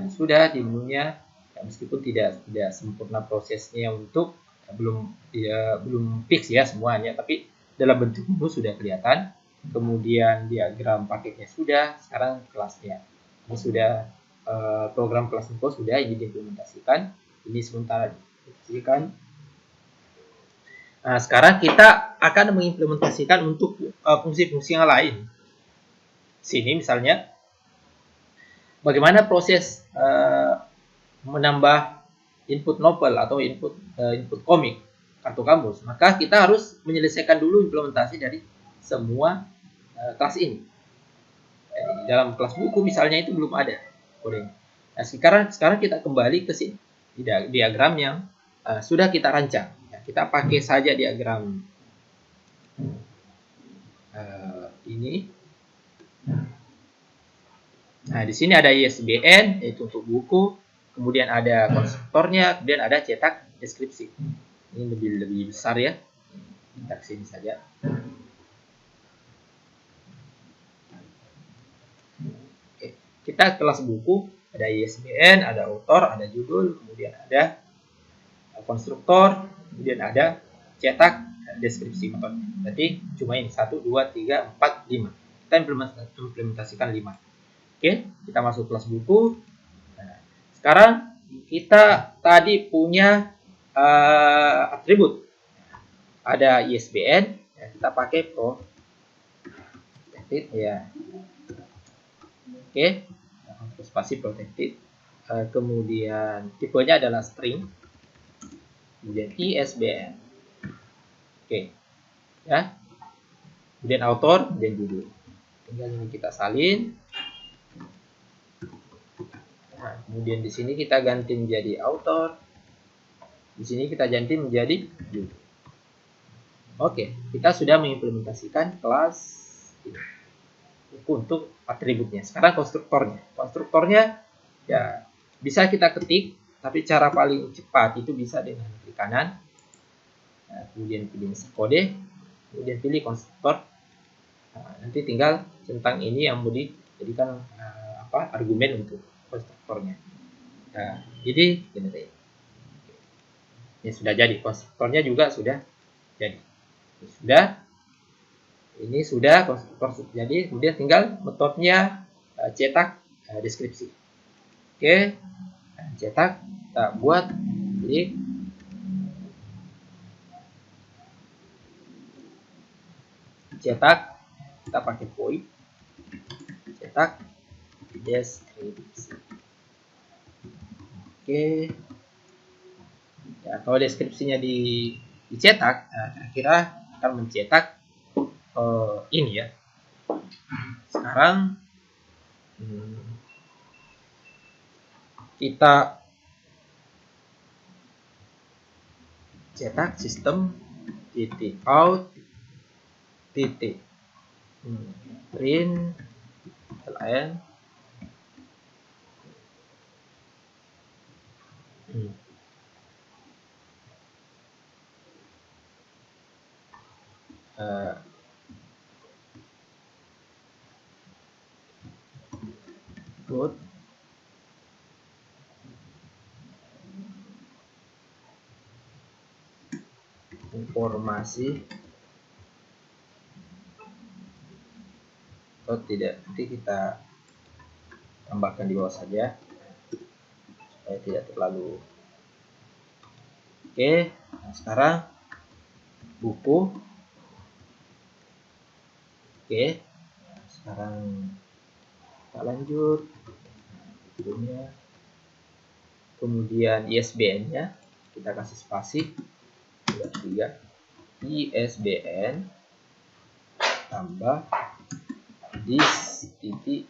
sudah di menunya, ya, meskipun tidak sempurna prosesnya untuk belum fix ya semuanya, tapi dalam bentuk menu sudah kelihatan. Kemudian diagram paketnya sudah, sekarang kelasnya ini sudah, program kelas info sudah ini diimplementasikan, ini sementara diimplementasikan. Nah, sekarang kita akan mengimplementasikan untuk fungsi-fungsi yang lain. Sini misalnya, bagaimana proses menambah input novel atau input komik kartu kamus. Maka kita harus menyelesaikan dulu implementasi dari semua kelas ini. Jadi, dalam kelas buku misalnya itu belum ada kodenya. Nah, sekarang kita kembali ke sini, diagram yang sudah kita rancang. Kita pakai saja diagram ini. Nah, di sini ada ISBN, yaitu untuk buku, kemudian ada konstruktornya, kemudian ada cetak deskripsi. Ini lebih besar ya. Kita sini saja. Oke. Kita kelas buku, ada ISBN, ada author, ada judul, kemudian ada konstruktor, kemudian ada cetak deskripsi metode. Berarti cuma ini 1, 2, 3, 4, 5. Kita implementasikan 5. Oke, kita masuk kelas buku. Nah, sekarang kita tadi punya atribut. Ada ISBN, ya, kita pakai protected ya. Oke, spasi protected. Kemudian tipenya adalah string. Kemudian ISBN. Oke. Ya. Kemudian author dan judul. Tinggal ini kita salin. Nah, kemudian di sini kita ganti menjadi author. Di sini kita ganti menjadi judul. Oke, kita sudah mengimplementasikan kelas ini untuk atributnya. Sekarang konstruktornya. Konstruktornya ya bisa kita ketik, tapi cara paling cepat itu bisa dengan klik kanan. Nah, kemudian pilih kode, kemudian pilih konstruktor. Nah, nanti tinggal centang ini yang mau dijadikan argumen untuk konstruktornya. Nah, jadi generate. Ini sudah jadi, konstruktornya juga sudah jadi. Ini sudah konstruktor jadi, kemudian tinggal metodenya cetak deskripsi. Oke, nah, cetak kita buat, klik. Cetak, kita pakai void, cetak deskripsi. Oke, ya, kalau deskripsinya dicetak, nah, kira-kira akan mencetak ini ya. Sekarang kita cetak sistem titik out titik print ln good informasi atau tidak, nanti kita tambahkan di bawah saja supaya tidak terlalu. Oke, nah sekarang buku. Oke, sekarang kita lanjut. Kemudian ISBN-nya kita kasih spasi 3 ISBN tambah dis titik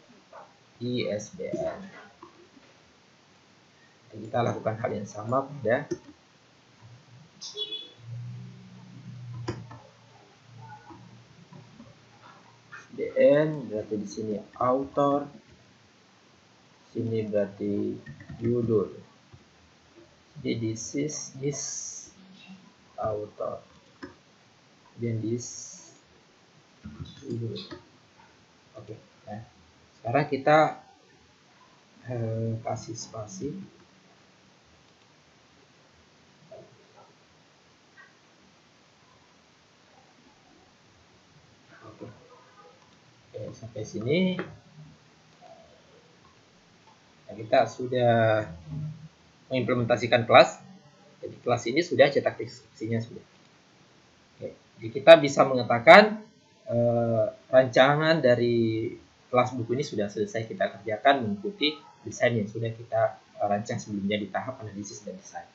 ISBN. Kita lakukan hal yang sama pada ISBN, berarti di sini author, sini berarti judul. Jadi this author, dan this judul. Oke, nah sekarang kita kasih spasi. Oke, sampai sini nah, kita sudah mengimplementasikan kelas. Jadi kelas ini sudah cetak deskripsinya sudah. Oke, jadi kita bisa mengatakan rancangan dari kelas buku ini sudah selesai kita kerjakan mengikuti desain yang sudah kita rancang sebelumnya di tahap analisis dan desain.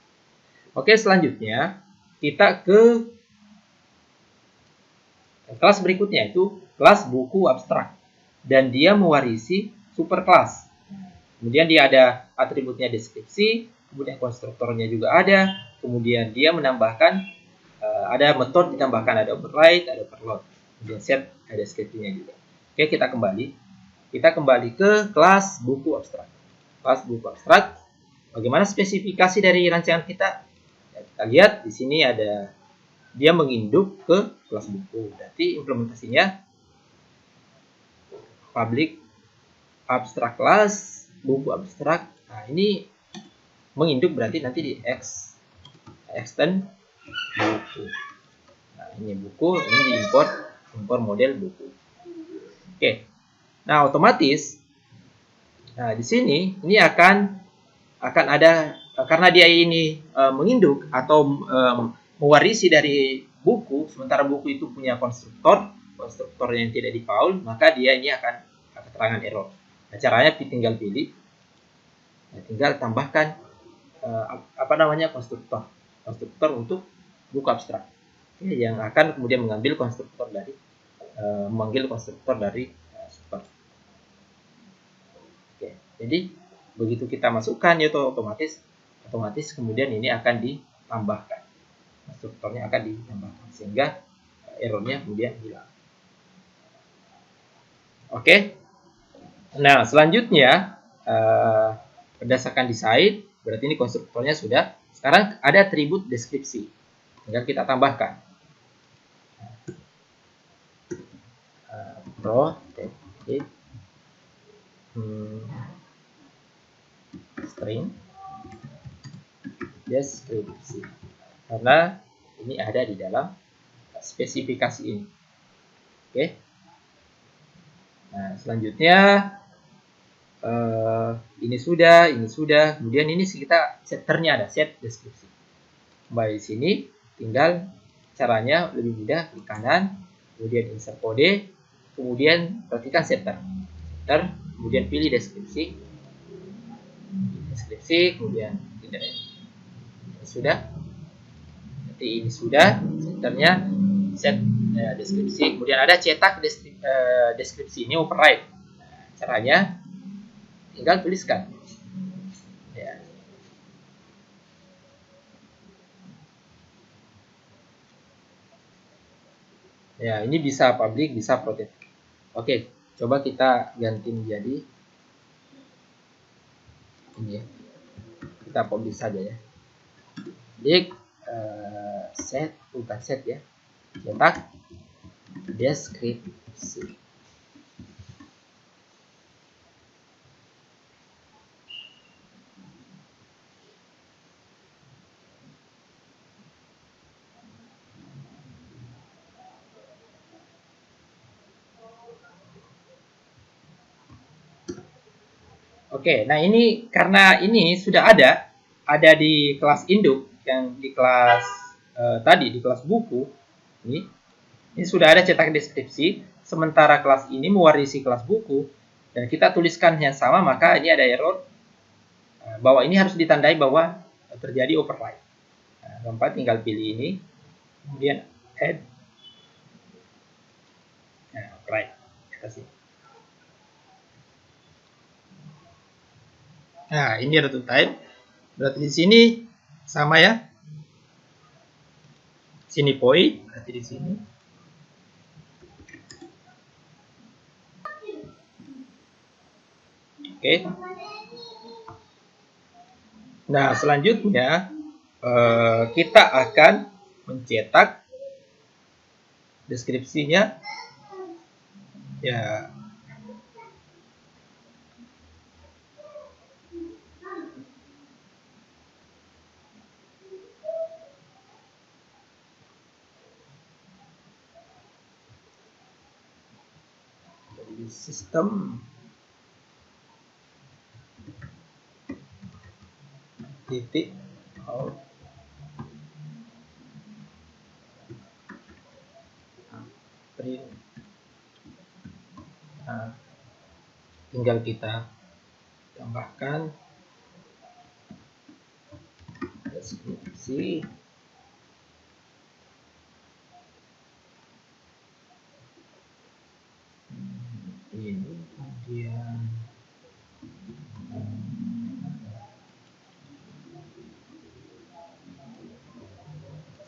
Oke, selanjutnya kita ke kelas berikutnya, itu kelas buku abstrak, dan dia mewarisi superkelas. Kemudian dia ada atributnya deskripsi, kemudian konstruktornya juga ada, kemudian dia menambahkan ada metode ditambahkan, ada override, ada overload, kemudian set ada deskripsinya juga. Oke, kita kembali ke kelas buku abstrak. Kelas buku abstrak, bagaimana spesifikasi dari rancangan kita? Ya, kita lihat di sini ada dia menginduk ke kelas buku. Berarti implementasinya public abstrak class buku abstrak. Nah, ini menginduk berarti nanti di extend buku. Nah, ini buku, ini diimport model buku. Oke. Nah, otomatis nah di sini ini akan ada, karena dia ini menginduk atau mewarisi dari buku, sementara buku itu punya konstruktor yang tidak dipaul, maka dia ini akan keterangan error. Nah, caranya tinggal pilih, tinggal tambahkan konstruktor untuk buku abstrak, yang akan kemudian mengambil konstruktor dari super. Oke, jadi begitu kita masukkan itu otomatis kemudian ini akan ditambahkan. Konstruktornya akan ditambahkan sehingga errornya kemudian hilang. Oke. Nah, selanjutnya berdasarkan desain, berarti ini konstruktornya sudah. Sekarang ada atribut deskripsi, tinggal kita tambahkan string deskripsi, karena ini ada di dalam spesifikasi ini. Oke. Nah, selanjutnya ini sudah. Kemudian ini kita setternya ada set deskripsi. Kembali sini, tinggal caranya lebih mudah, klik kanan, kemudian insert kode, kemudian perhatikan setter, kemudian pilih deskripsi, kemudian tidak. Sudah. Nanti ini sudah setternya set deskripsi, kemudian ada cetak deskripsi, ini override. Nah, caranya tinggal tuliskan ya. Ya, ini bisa public, bisa protect. Oke, coba kita ganti menjadi ini ya, kita publish saja ya. Jadi bukan set ya, cetak deskripsi. Oke, nah ini karena ini sudah ada di kelas induk yang di kelas tadi di kelas buku. Ini sudah ada cetak deskripsi, sementara kelas ini mewarisi kelas buku, dan kita tuliskan yang sama, maka ini ada error, bahwa ini harus ditandai bahwa terjadi override. Nah, keempat tinggal pilih ini, kemudian add, nah, override, kasih. Nah, ini return type, berarti di sini sama ya, sini point, berarti di sini. Oke. Nah, selanjutnya kita akan mencetak deskripsinya ya. Jadi sistem titik out print. Nah, tinggal kita tambahkan deskripsi ini, kemudian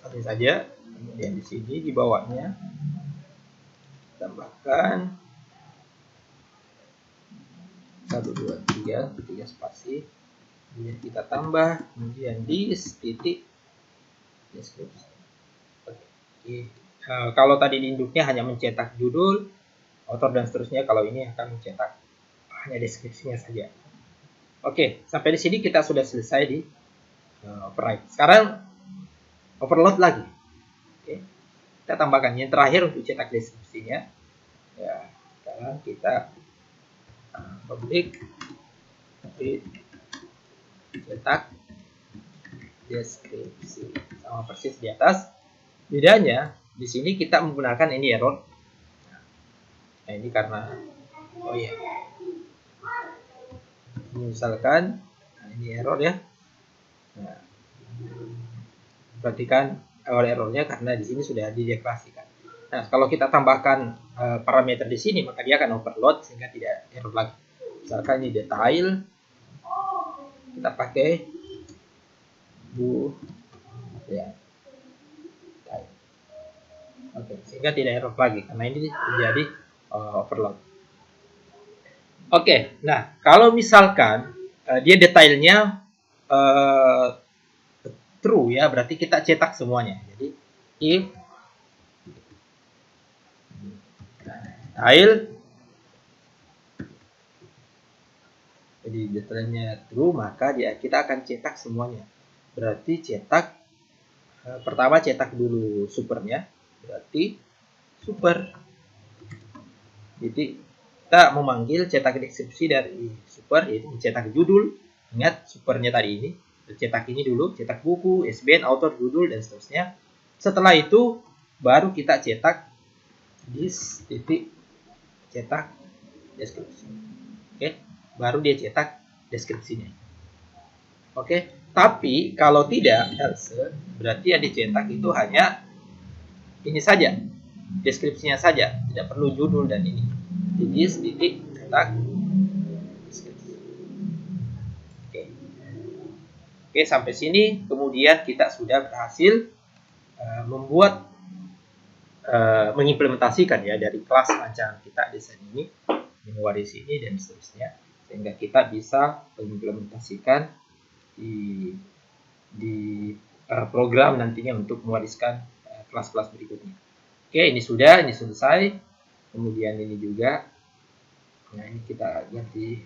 satu saja, kemudian di sini di bawahnya tambahkan 1 2 3 spasi, kemudian kita tambah, kemudian di titik deskripsi. Oke. Kalau tadi di induknya hanya mencetak judul, author dan seterusnya, kalau ini akan mencetak hanya deskripsinya saja. Oke, sampai di sini kita sudah selesai di override. Sekarang overload lagi. Oke. Kita tambahkan yang terakhir untuk cetak deskripsinya. Ya, sekarang kita public cetak deskripsi, sama persis di atas. Bedanya di sini kita menggunakan ini error. Nah, ini karena misalkan ini error ya. Nah, perhatikan errornya karena di sini sudah dideklarasikan. Nah, kalau kita tambahkan parameter di sini, maka dia akan overload sehingga tidak error lagi. Misalkan ini detail, kita pakai bu ya. Oke, sehingga tidak error lagi karena ini terjadi overload. Oke, nah kalau misalkan dia detailnya true ya, berarti kita cetak semuanya. Jadi if detail, jadi detailnya true, maka kita akan cetak semuanya. Berarti cetak pertama cetak dulu supernya, berarti super. Jadi kita memanggil cetak deskripsi dari super, yaitu mencetak judul. Ingat supernya tadi ini, cetak ini dulu, cetak buku, ISBN, author, judul, dan seterusnya. Setelah itu baru kita cetak dis titik cetak deskripsi. Oke, baru dia cetak deskripsinya. Oke, tapi kalau tidak else, berarti yang dicetak itu hanya ini saja, deskripsinya saja, tidak perlu judul dan ini. Jadi titik cetak deskripsi. Oke, sampai sini kemudian kita sudah berhasil membuat mengimplementasikan ya dari kelas rancangan kita desain ini, mewarisi ini dan seterusnya, sehingga kita bisa mengimplementasikan di program nantinya untuk mewariskan kelas-kelas berikutnya. Oke, ini sudah, ini selesai. Kemudian ini juga. Nah, ini kita ganti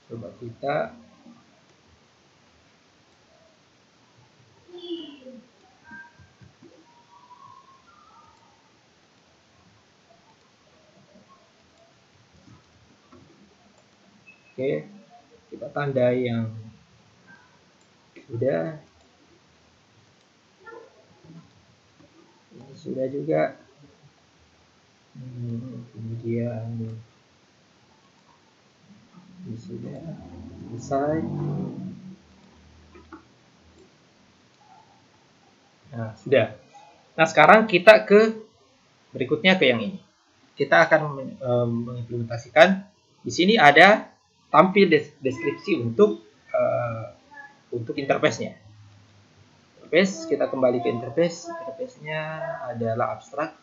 coba kita Oke, kita tandai yang sudah. Ini sudah juga. Kemudian ini sudah selesai. Nah, sudah. Nah, sekarang kita ke berikutnya ke yang ini. Kita akan mengimplementasikan. Di sini ada tampil deskripsi untuk interface-nya. Interface, kita kembali ke interface. Interface-nya adalah abstrak,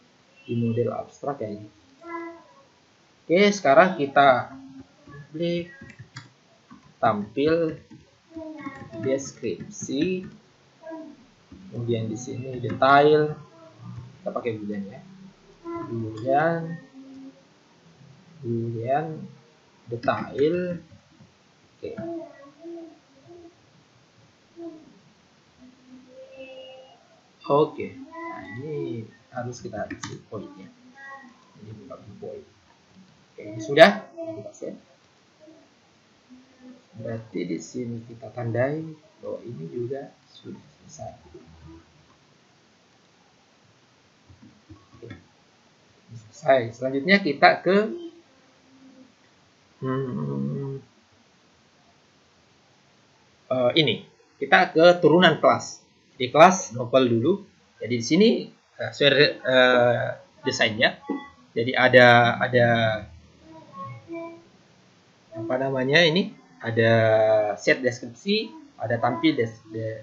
di model abstrak ya ini. Oke, sekarang kita klik tampil deskripsi. Kemudian di sini detail, kita pakai boolean ya. Kemudian detail. Oke. Oke. Nah, ini harus kita isi poinnya. Ini buka poin. Oke, ini sudah. Kita set. Berarti di sini kita tandai bahwa ini juga sudah selesai. Oke. Selesai. Selanjutnya kita ke ini. Kita ke turunan kelas. Di kelas novel dulu. Jadi di sini desainnya. Jadi ada apa namanya ini? Ada set deskripsi, ada tampil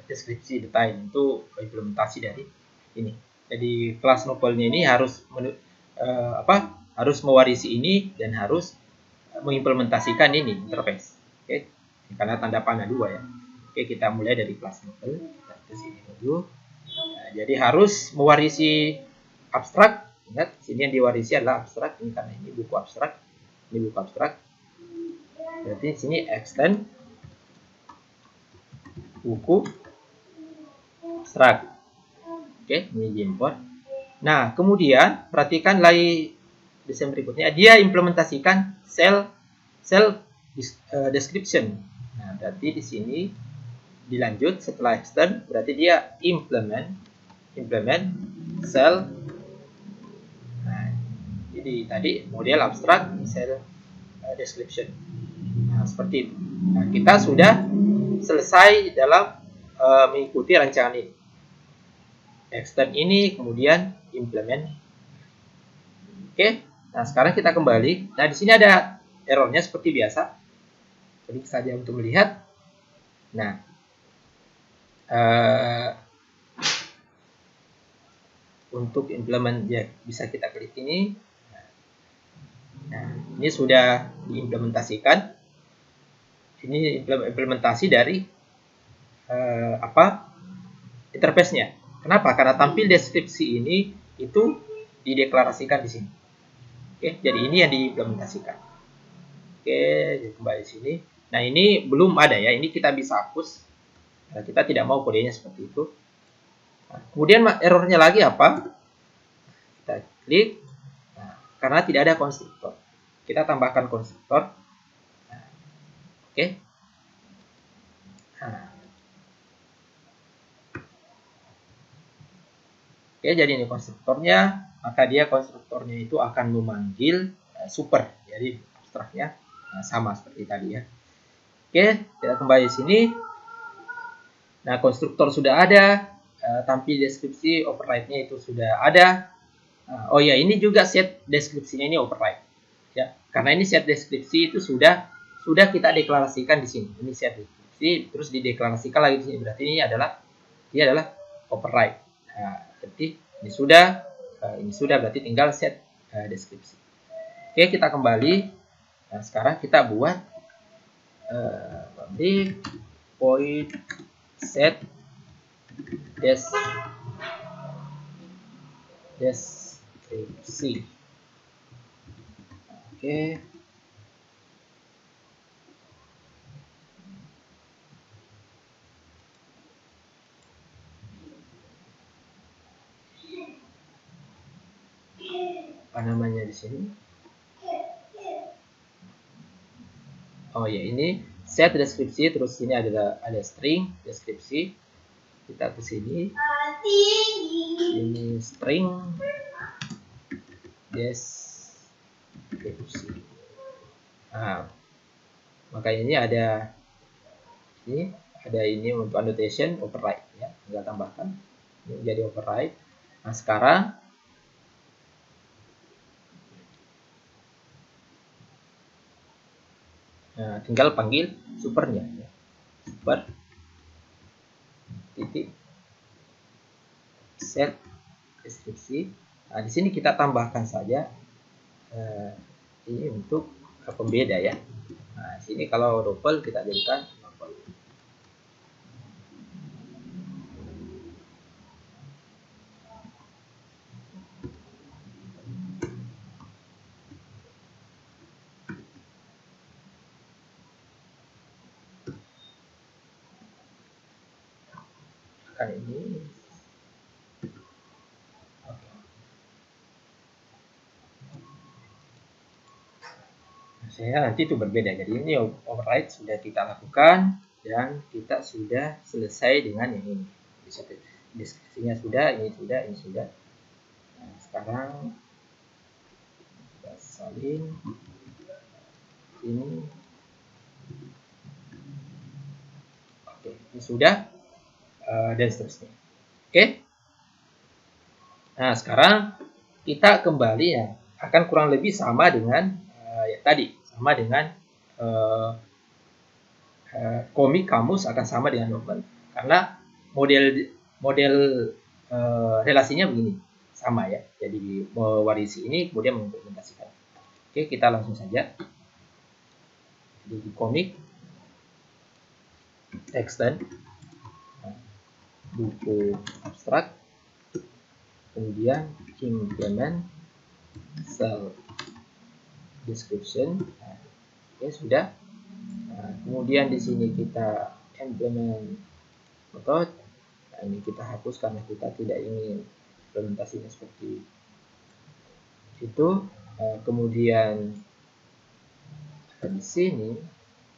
deskripsi detail. Itu implementasi dari ini. Jadi kelas novelnya ini harus harus mewarisi ini dan harus mengimplementasikan ini interface. Oke. Karena tanda panah 2 ya. Oke, kita mulai dari kelas novel. Kita ke sini dulu. Nah, jadi harus mewarisi abstrak. Ingat, sini yang diwarisi adalah abstrak. Ini karena ini buku abstrak. Ini buku abstrak. Berarti sini extend buku abstrak. Oke, ini diimport. Nah, kemudian perhatikan lagi desain berikutnya. Dia implementasikan cell description. Nah, berarti di sini dilanjut setelah extend, berarti dia implement cell. Nah, jadi tadi model abstrak cell description. Nah, seperti itu. Nah, kita sudah selesai dalam mengikuti rancangan ini. Extend ini, kemudian implement. Oke. Nah, sekarang kita kembali. Nah, di sini ada errornya seperti biasa. Klik saja untuk melihat. Nah, untuk implement ya bisa kita klik ini. Nah, ini sudah diimplementasikan. Ini implementasi dari interface-nya. Kenapa? Karena tampil deskripsi ini itu dideklarasikan di sini. Oke, jadi ini yang diimplementasikan. Oke, jadi kembali sini. Nah, ini belum ada ya. Ini kita bisa hapus. Nah, kita tidak mau kodenya seperti itu. Nah, kemudian errornya lagi apa? Kita klik. Nah, karena tidak ada konstruktor. Kita tambahkan konstruktor. Nah, oke. Nah. Oke, jadi ini konstruktornya. Maka dia konstruktornya itu akan memanggil super. Jadi abstraknya sama seperti tadi ya. Oke, kita kembali sini. Nah, konstruktor sudah ada. Tampil deskripsi override-nya itu sudah ada. Oh ya, ini juga set deskripsinya ini override. Ya, karena ini set deskripsi itu sudah kita deklarasikan di sini. Ini set deskripsi terus dideklarasikan lagi di sini. Berarti ini adalah override. Nah, berarti ini sudah berarti tinggal set deskripsi. Oke, kita kembali. Nah, sekarang kita buat public void set deskripsi. Oke. Apa namanya di sini? Oh ya, ini set deskripsi, terus ini ada string deskripsi. Kita ke sini. Ini string deskripsi. Nah, maka ini ada ini untuk annotation override ya, tinggal tambahkan ini jadi override. Nah, sekarang tinggal panggil supernya ya. Super titik set deskripsi. Nah, di sini kita tambahkan saja ini untuk pembeda ya. Nah, sini kalau double kita jadikan double. Kan ini saya nanti itu berbeda. Jadi ini override sudah kita lakukan dan kita sudah selesai dengan yang ini. Deskripsinya sudah, ini sudah. Nah, sekarang kita salin ini. Oke, ini sudah dan seterusnya. Oke. Nah, sekarang kita kembali ya, akan kurang lebih sama dengan ya tadi, sama dengan komik kamus akan sama dengan novel, karena model relasinya begini, sama ya. Jadi mewarisi ini kemudian mengimplementasikan. Oke, kita langsung saja. Jadi di komik extend buku abstrak, kemudian implement cell description. Oke, sudah. Nah, kemudian di sini kita implement method. Nah, ini kita hapus karena kita tidak ingin implementasinya seperti itu. Kemudian di sini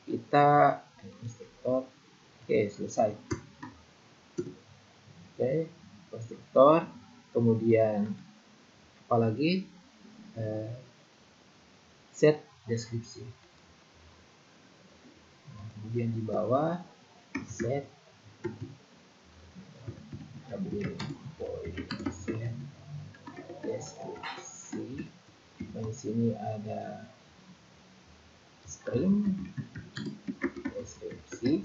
kita konstruktor. Oke, selesai. Oke, konstruktor. Kemudian apalagi set deskripsi. Kemudian di bawah set set deskripsi. Dan di sini ada string deskripsi.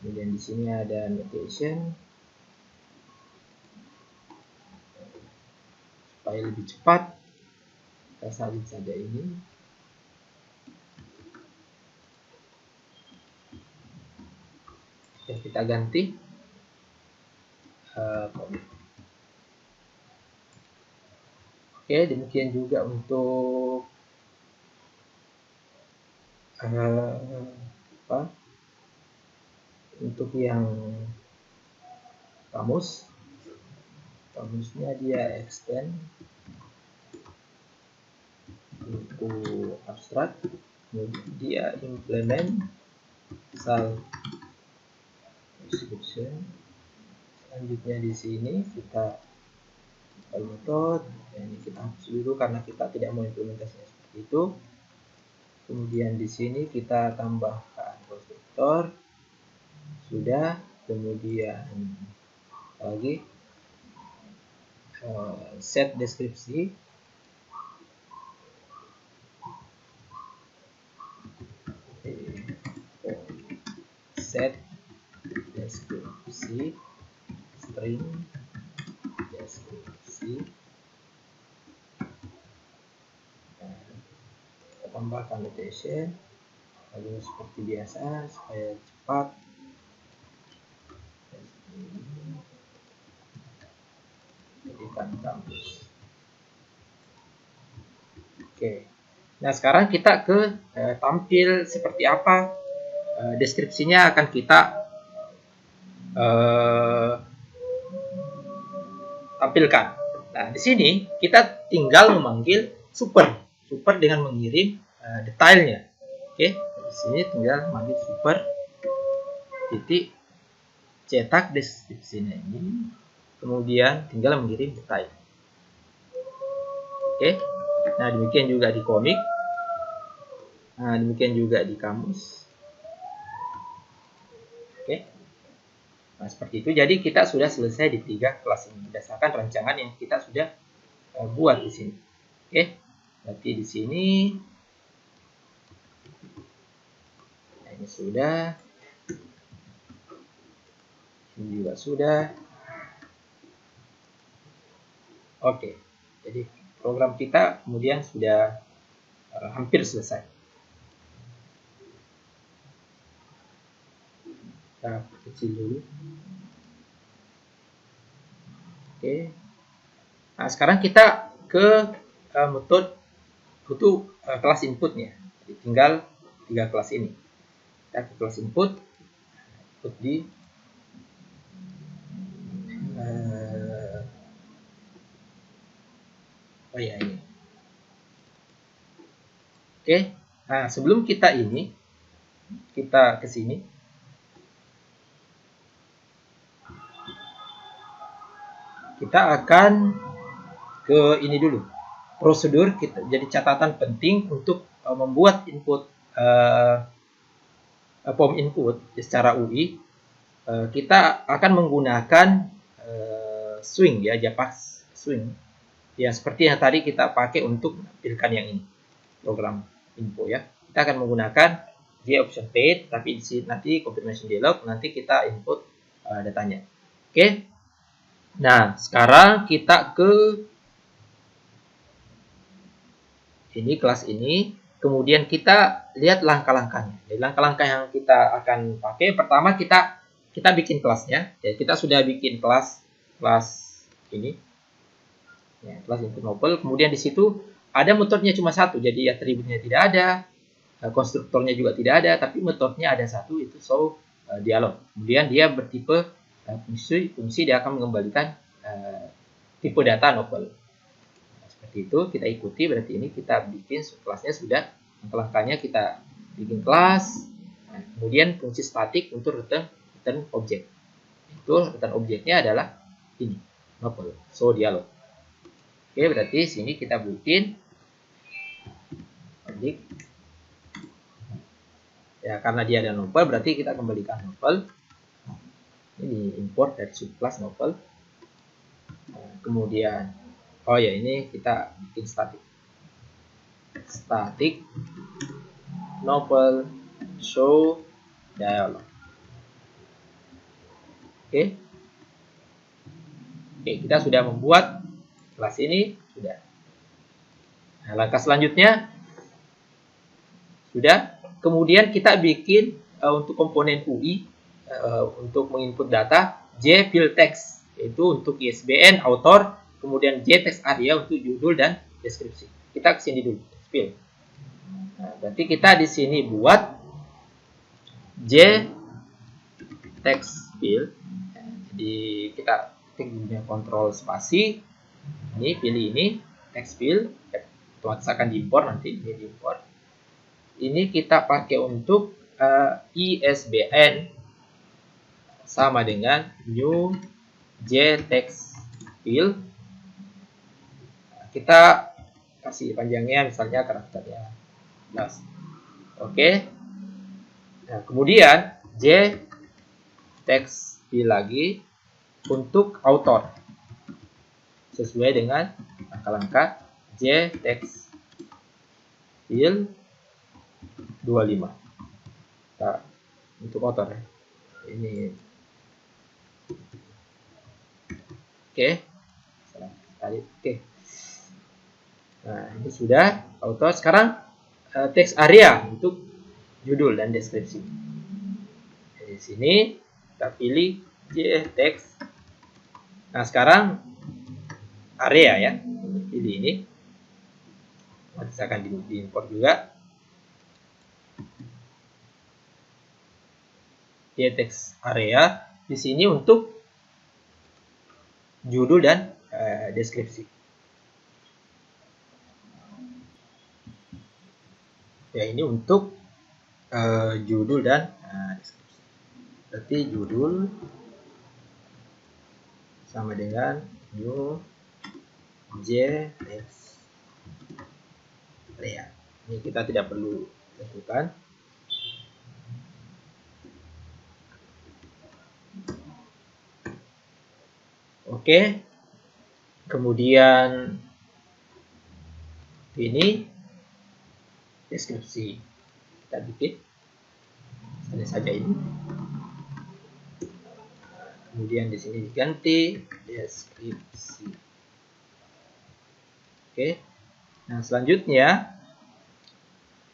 Kemudian di sini ada annotation. Supaya lebih cepat, kita salin saja ini. Dan kita ganti Oke, demikian juga untuk untuk yang kamusnya dia extend buku abstrak, kemudian dia implement cell description. Selanjutnya di sini kita method, ini kita hapus dulu karena kita tidak mau implementasinya seperti itu. Kemudian di sini kita tambahkan konstruktor, sudah. Kemudian lagi set deskripsi. Set deskripsi string deskripsi. Kita tambahkan annotation lalu seperti biasa supaya cepat. Jadikan kamus. Oke. Nah, sekarang kita ke tampil seperti apa. Deskripsinya akan kita tampilkan. Nah, di sini kita tinggal memanggil super dengan mengirim detailnya. Oke, di sini tinggal manggil super titik cetak deskripsinya ini, kemudian tinggal mengirim detail. Oke, nah demikian juga di komik, nah demikian juga di kamus. Oke, nah seperti itu. Jadi kita sudah selesai di 3 kelas ini berdasarkan rancangan yang kita sudah buat di sini. Oke, berarti di sini ini sudah, ini juga sudah. Oke, jadi program kita kemudian sudah hampir selesai. Kita kecil dulu. Oke, nah sekarang kita ke metode butuh kelas inputnya. Jadi tinggal 3 kelas ini. Kita ke kelas input di oh ya ini. Oke, nah sebelum kita ke sini. Kita akan ke ini dulu. Prosedur kita jadi catatan penting untuk membuat input form input secara UI. Kita akan menggunakan swing ya, JAVAX swing. Ya seperti yang tadi kita pakai untuk menampilkan yang ini, program info ya. Kita akan menggunakan option page, tapi di sini nanti confirmation dialog nanti kita input datanya. Oke. Nah, sekarang kita ke ini kelas ini, kemudian kita lihat langkah-langkahnya. Jadi langkah-langkah yang kita akan pakai, pertama kita bikin kelasnya. Ya, kita sudah bikin kelas ini. Ya, kelas input novel. Kemudian di situ ada metodenya cuma satu, jadi atributnya tidak ada, konstruktornya juga tidak ada, tapi metodenya ada satu, itu show dialog. Kemudian dia bertipe fungsi dia akan mengembalikan tipe data novel. Nah, seperti itu kita ikuti. Berarti ini kita bikin kelasnya sudah, langkah-langkahnya kita bikin kelas. Nah, kemudian fungsi statik untuk return objek. Itu return objeknya adalah ini novel show dialog. Oke, berarti sini kita bikin objek. Ya, karena dia ada novel, berarti kita kembalikan novel. Ini import dari subclass novel. Nah, kemudian, oh ya ini kita bikin static novel show dialog. Oke, kita sudah membuat kelas ini sudah. Nah, langkah selanjutnya sudah. Kemudian kita bikin untuk komponen UI untuk menginput data J field text, yaitu untuk ISBN, author, kemudian J text area untuk judul dan deskripsi. Kita kesini dulu, field. Nah, berarti kita di sini buat J text field. Jadi kita ketik kontrol spasi, ini pilih ini text field, otomatis akan diimpor nanti, ini diimpor. Ini kita pakai untuk ISBN sama dengan new J text field. Kita kasih panjangnya misalnya karakternya 11. Oke. Nah, kemudian J text field lagi untuk author sesuai dengan langkah-langkah J text field 25. Nah, untuk author ya. Ini oke. Oke. Nah, ini sudah author. Sekarang text area untuk judul dan deskripsi. Di sini kita pilih J text. Nah, sekarang area ya. Pilih ini. Nanti akan diimport juga. J text area di sini untuk judul dan deskripsi. Ya, ini untuk judul dan deskripsi. Berarti judul sama dengan new JS layout. Ini kita tidak perlu tentukan. Oke. Kemudian ini deskripsi. Kita bikin saja ini. Kemudian di sini diganti deskripsi. Oke. Nah, selanjutnya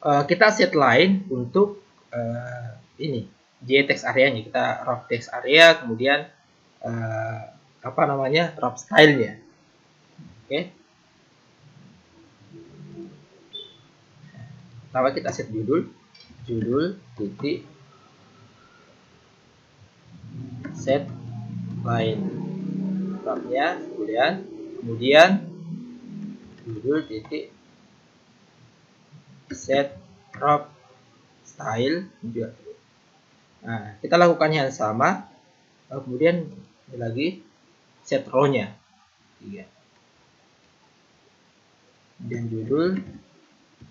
kita set line untuk ini JText area-nya. Kita wrap text area, kemudian wrap style-nya. Oke. Pertama kita set judul titik set line wrap-nya, kemudian judul titik set wrap style juga. Nah, kita lakukan yang sama. Kemudian lagi set row-nya 3. Dan judul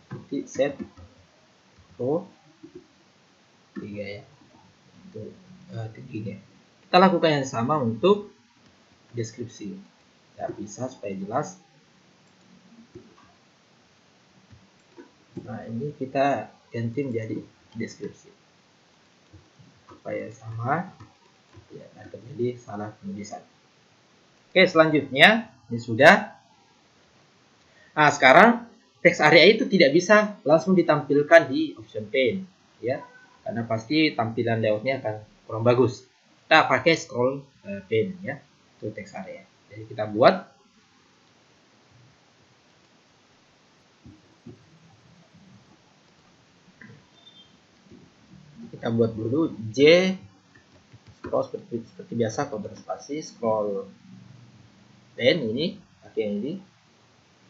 titik set row 3 ya. Untuk titiknya. Kita lakukan yang sama untuk deskripsi. Kita bisa supaya jelas. Nah, ini kita ganti menjadi deskripsi supaya sama, ya, terjadi salah penulisan. Oke, selanjutnya ini sudah. Nah, sekarang text area itu tidak bisa langsung ditampilkan di option pane, ya, karena pasti tampilan layoutnya akan kurang bagus. Kita pakai scroll pane, ya, untuk text area. Jadi kita buat dulu J scroll seperti biasa, cover spasi, scroll pane ini, pakai yang ini.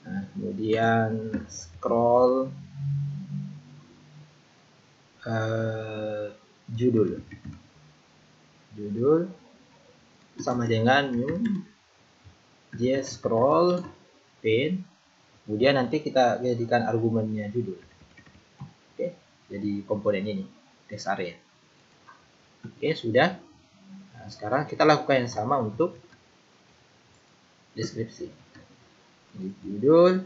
Nah, kemudian scroll judul sama dengan new J scroll pane, kemudian nanti kita jadikan argumennya judul. Oke, jadi komponen ini text area. Oke, sudah. Nah, sekarang kita lakukan yang sama untuk deskripsi. Jadi judul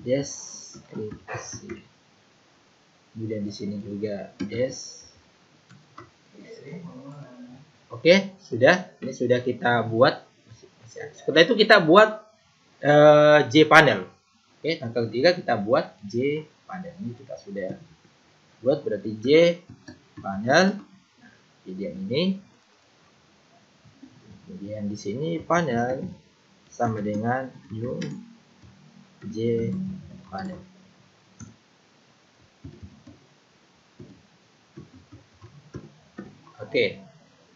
deskripsi. Kemudian di sini juga deskripsi. Oke, sudah. Ini sudah kita buat. Setelah itu kita buat J panel. Oke, langkah ketiga kita buat J panel. Ini kita sudah buat, berarti J panel. Jadi yang ini. Kemudian di sini panel sama dengan new J panel. Oke.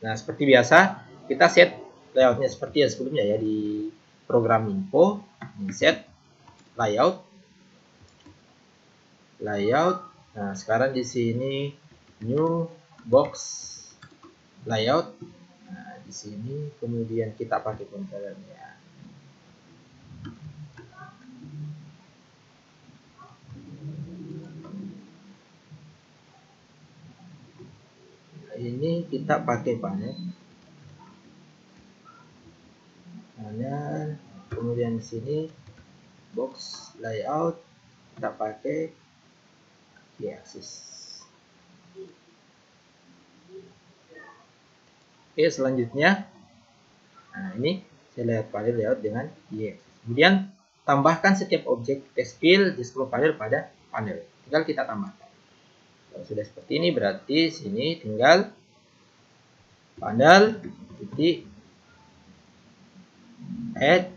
Nah, seperti biasa kita set layoutnya seperti yang sebelumnya ya, di program info set layout. Nah, sekarang di sini new box layout. Nah, di sini kemudian kita pakai controllernya. Ini kita pakai panel, kemudian di sini box layout kita pakai y-axis. Oke, selanjutnya, nah ini saya lihat panel layout dengan y-axis. Kemudian tambahkan setiap objek text field di scroll panel pada panel. Tinggal kita tambahkan. Kalau sudah seperti ini, berarti sini tinggal panel titik add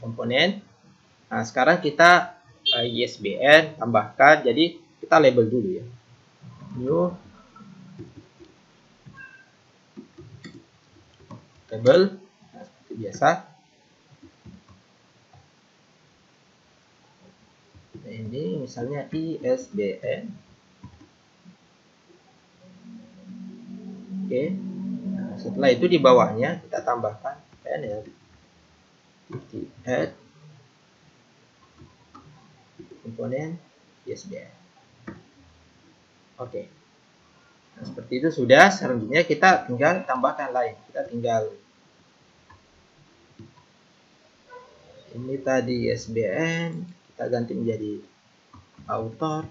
komponen. Nah, sekarang kita ISBN tambahkan, jadi kita label dulu ya, new label. Nah, seperti biasa. Nah, ini misalnya ISBN. Oke. Nah, setelah itu di bawahnya kita tambahkan panel titik add komponen ISBN. Oke. Nah, seperti itu sudah. Selanjutnya kita tinggal tambahkan lain. Kita tinggal ini tadi ISBN, kita ganti menjadi author.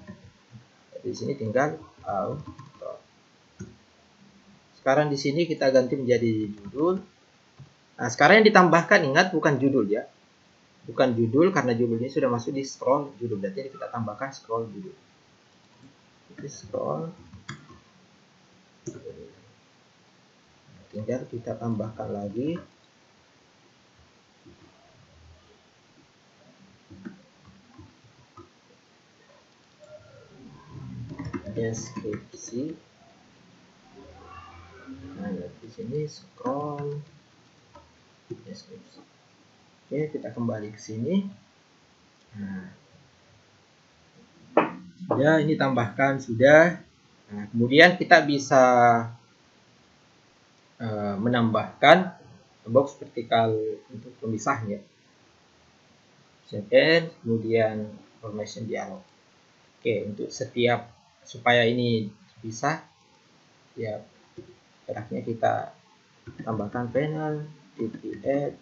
Di sini tinggal author. Sekarang di sini kita ganti menjadi judul. Nah, sekarang yang ditambahkan, ingat, bukan judul ya. Bukan judul, karena judulnya sudah masuk di scroll judul. Berarti kita tambahkan scroll judul. Jadi scroll. Tinggal kita tambahkan lagi. Deskripsi. Nah, di sini scroll deskripsi. Oke, kita kembali ke sini. Nah, sudah, ini tambahkan sudah. Nah, kemudian kita bisa menambahkan box vertikal untuk pemisahnya. Kemudian formation dialog. Oke, untuk setiap supaya ini bisa, ya geraknya kita tambahkan panel titik add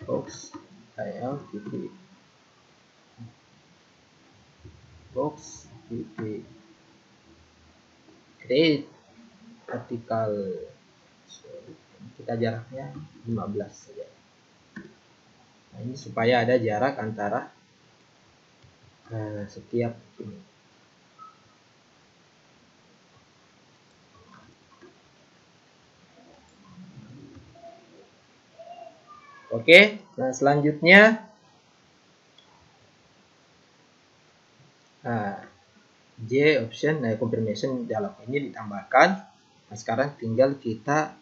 box layout titik box titik create vertikal, kita jaraknya 15 saja. Nah, ini supaya ada jarak antara setiap ini. Oke, nah selanjutnya J option, nah confirmation dialog ini ditambahkan. Nah, sekarang tinggal kita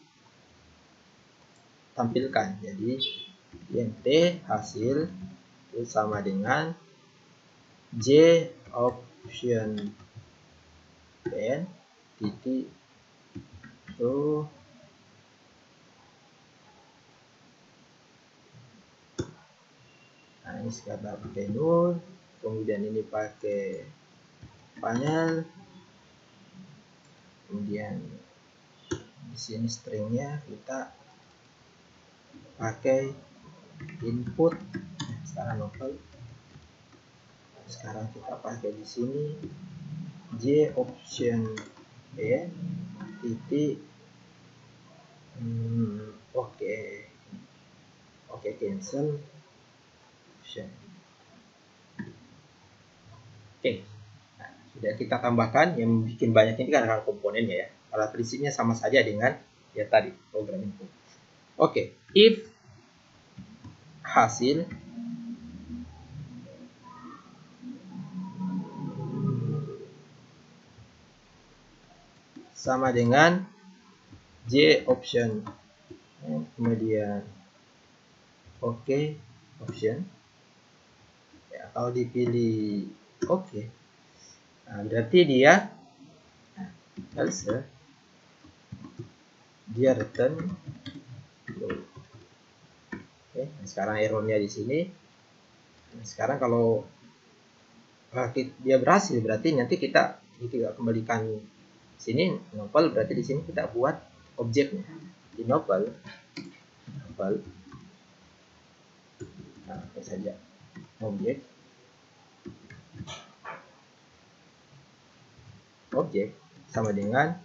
tampilkan. Jadi int hasil itu sama dengan J option pen titik itu nah ini sekarang pakai null, kemudian ini pakai panel, kemudian di sini stringnya kita pakai input. Sekarang local. Sekarang kita pakai di sini J option B titik oke cancel option. Oke. Nah, sudah kita tambahkan. Yang bikin banyak ini kan komponennya ya. Kalau prinsipnya sama saja dengan ya tadi program input. Oke, if hasil sama dengan J option, kemudian oke option ya, kalau dipilih oke, nah, berarti dia else dia return low. Oke, nah sekarang errornya di sini. Nah, sekarang kalau dia berhasil, berarti nanti kita kembalikan sini novel, berarti di sini kita buat objeknya di novel. Nah, apa saja objek sama dengan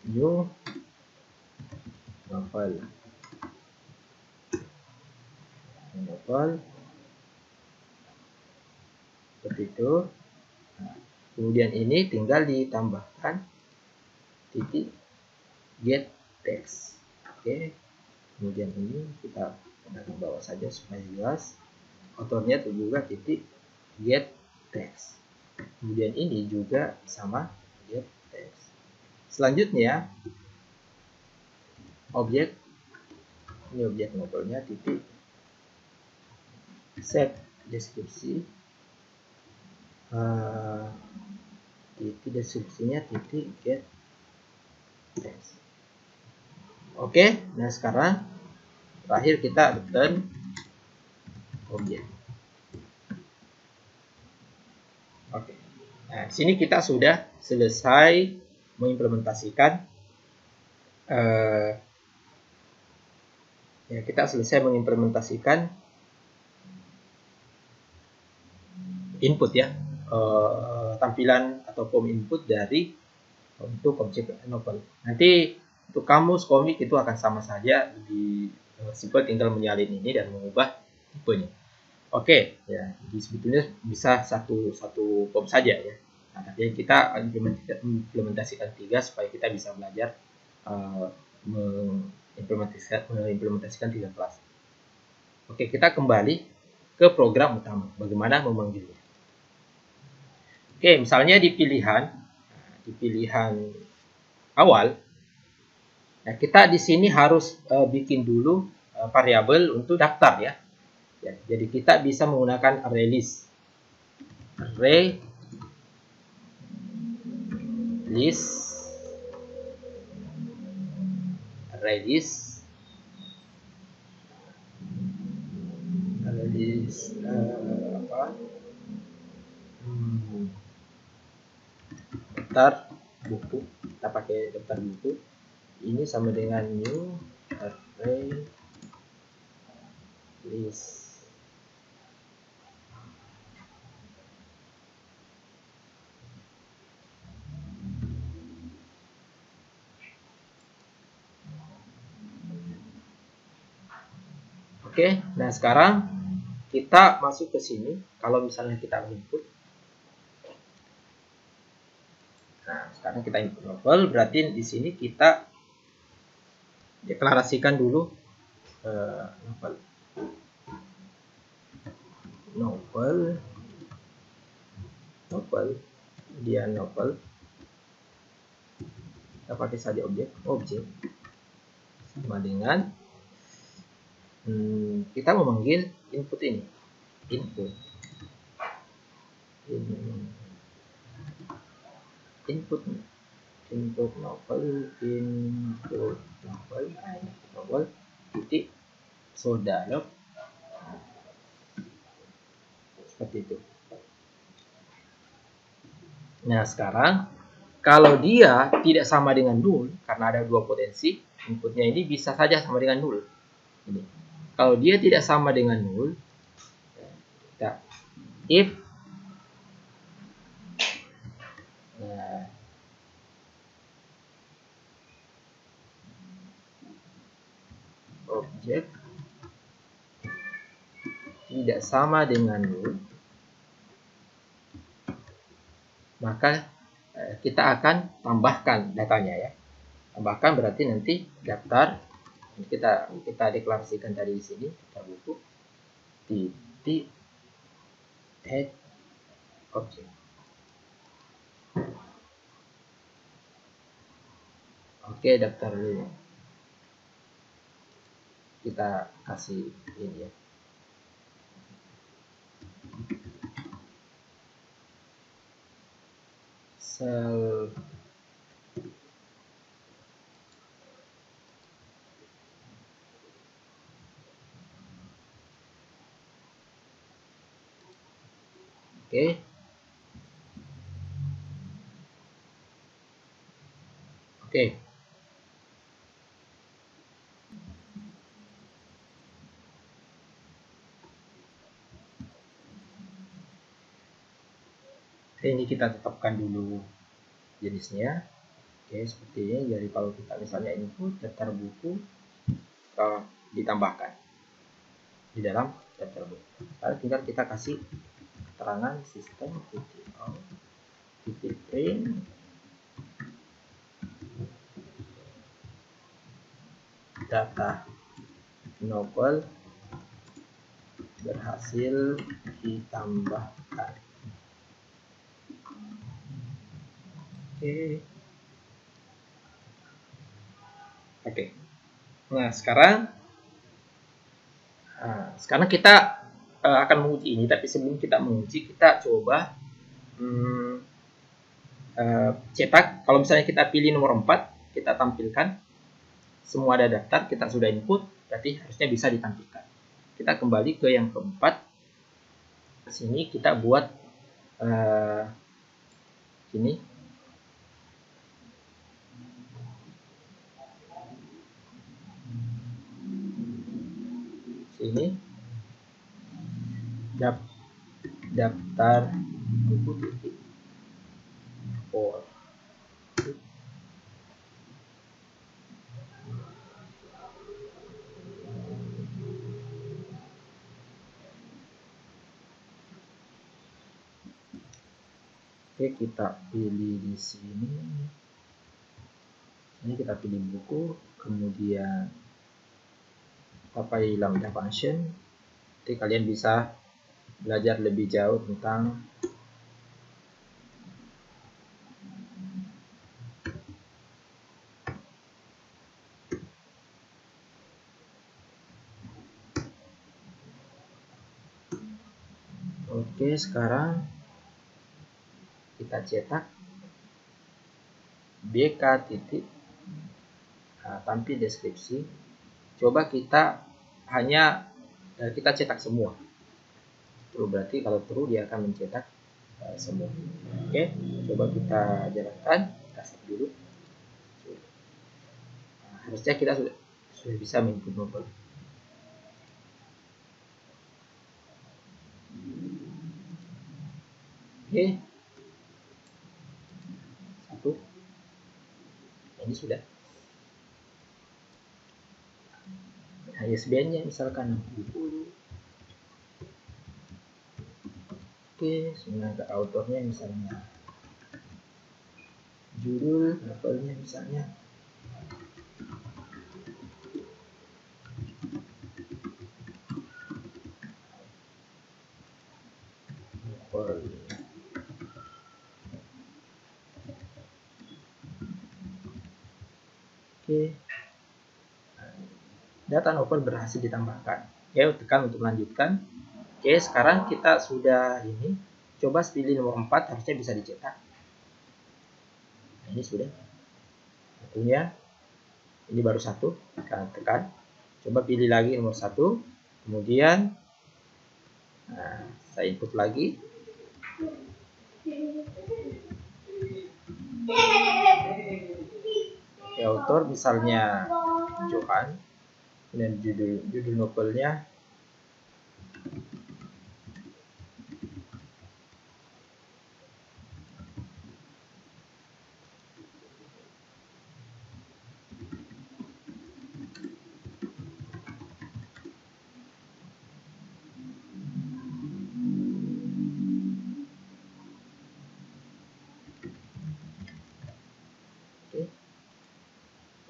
new novel seperti itu. Nah, kemudian ini tinggal ditambahkan titik get text. Oke, kemudian ini kita ke bawah saja supaya jelas. Autornya itu juga titik get text. Kemudian ini juga sama get text. Selanjutnya objek, ini objek novelnya titik set deskripsi, titik deskripsinya titik get text. Oke, nah sekarang terakhir kita return objek. Oke, nah di sini kita sudah selesai mengimplementasikan input ya, tampilan atau form input dari untuk objek novel. Nanti untuk kamus komik itu akan sama saja, di simple tinggal menyalin ini dan mengubah tipenya. Oke, ya, sebetulnya bisa satu form saja ya. Nah, tapi kita implementasikan 3 supaya kita bisa belajar mengimplementasikan 3 kelas. Oke, kita kembali ke program utama. Bagaimana memanggilnya? Oke, misalnya di pilihan awal, nah kita di sini harus bikin dulu variabel untuk daftar ya. Ya, jadi kita bisa menggunakan array list. Array list daftar buku. Kita pakai daftar buku. Ini sama dengan new array list. Oke, nah sekarang kita masuk ke sini. Kalau misalnya kita input, nah sekarang kita input novel, berarti di sini kita deklarasikan dulu novel, dia novel. Kita pakai saja objek sama dengan kita memanggil input ini, input novel titik dialog seperti itu. Nah sekarang kalau dia tidak sama dengan null, karena ada 2 potensi, inputnya ini bisa saja sama dengan null. Ini. Kalau dia tidak sama dengan null, kita if objek tidak sama dengan null, maka kita akan tambahkan datanya ya. Tambahkan berarti nanti daftar kita deklarasikan tadi di sini daftar buku titik head objek. Oke, daftar dulu. Kita kasih ini ya. Sel Oke. Oke. Ini kita tetapkan dulu jenisnya. Oke, seperti ini. Jadi kalau kita misalnya input daftar buku, ditambahkan di dalam daftar buku. Lalu tinggal kita kasih keterangan sistem titik print data novel berhasil ditambahkan. Oke. Nah, sekarang kita akan menguji ini, tapi sebelum kita menguji, kita coba cetak. Kalau misalnya kita pilih nomor 4, kita tampilkan semua ada daftar, kita sudah input, berarti harusnya bisa ditampilkan. Kita kembali ke yang keempat. Sini kita buat ini. Sini daftar buku titik for. Oke, kita pilih di sini. Ini kita pilih buku, kemudian pakai lambda function. Nanti kalian bisa belajar lebih jauh tentang Oke, sekarang kita cetak BK titik, tampil deskripsi. Coba kita hanya kita cetak semua. True, berarti kalau true dia akan mencetak semua. Oke, coba kita jalankan, kita save dulu. Harusnya kita sudah bisa menginput novel. Oke, satu, ini sudah. ISBN-nya misalkan 70. Oke, sebenarnya autornya misalnya judul, novelnya misalnya novel. Oke, data novel berhasil ditambahkan. Ya, tekan untuk melanjutkan. Oke, sekarang kita sudah ini. Coba pilih nomor 4, harusnya bisa dicetak. Nah, ini sudah. Satunya. Ini baru 1. Kita tekan. Coba pilih lagi nomor 1. Kemudian saya input lagi. Oke, author misalnya Johan. Dan judul novelnya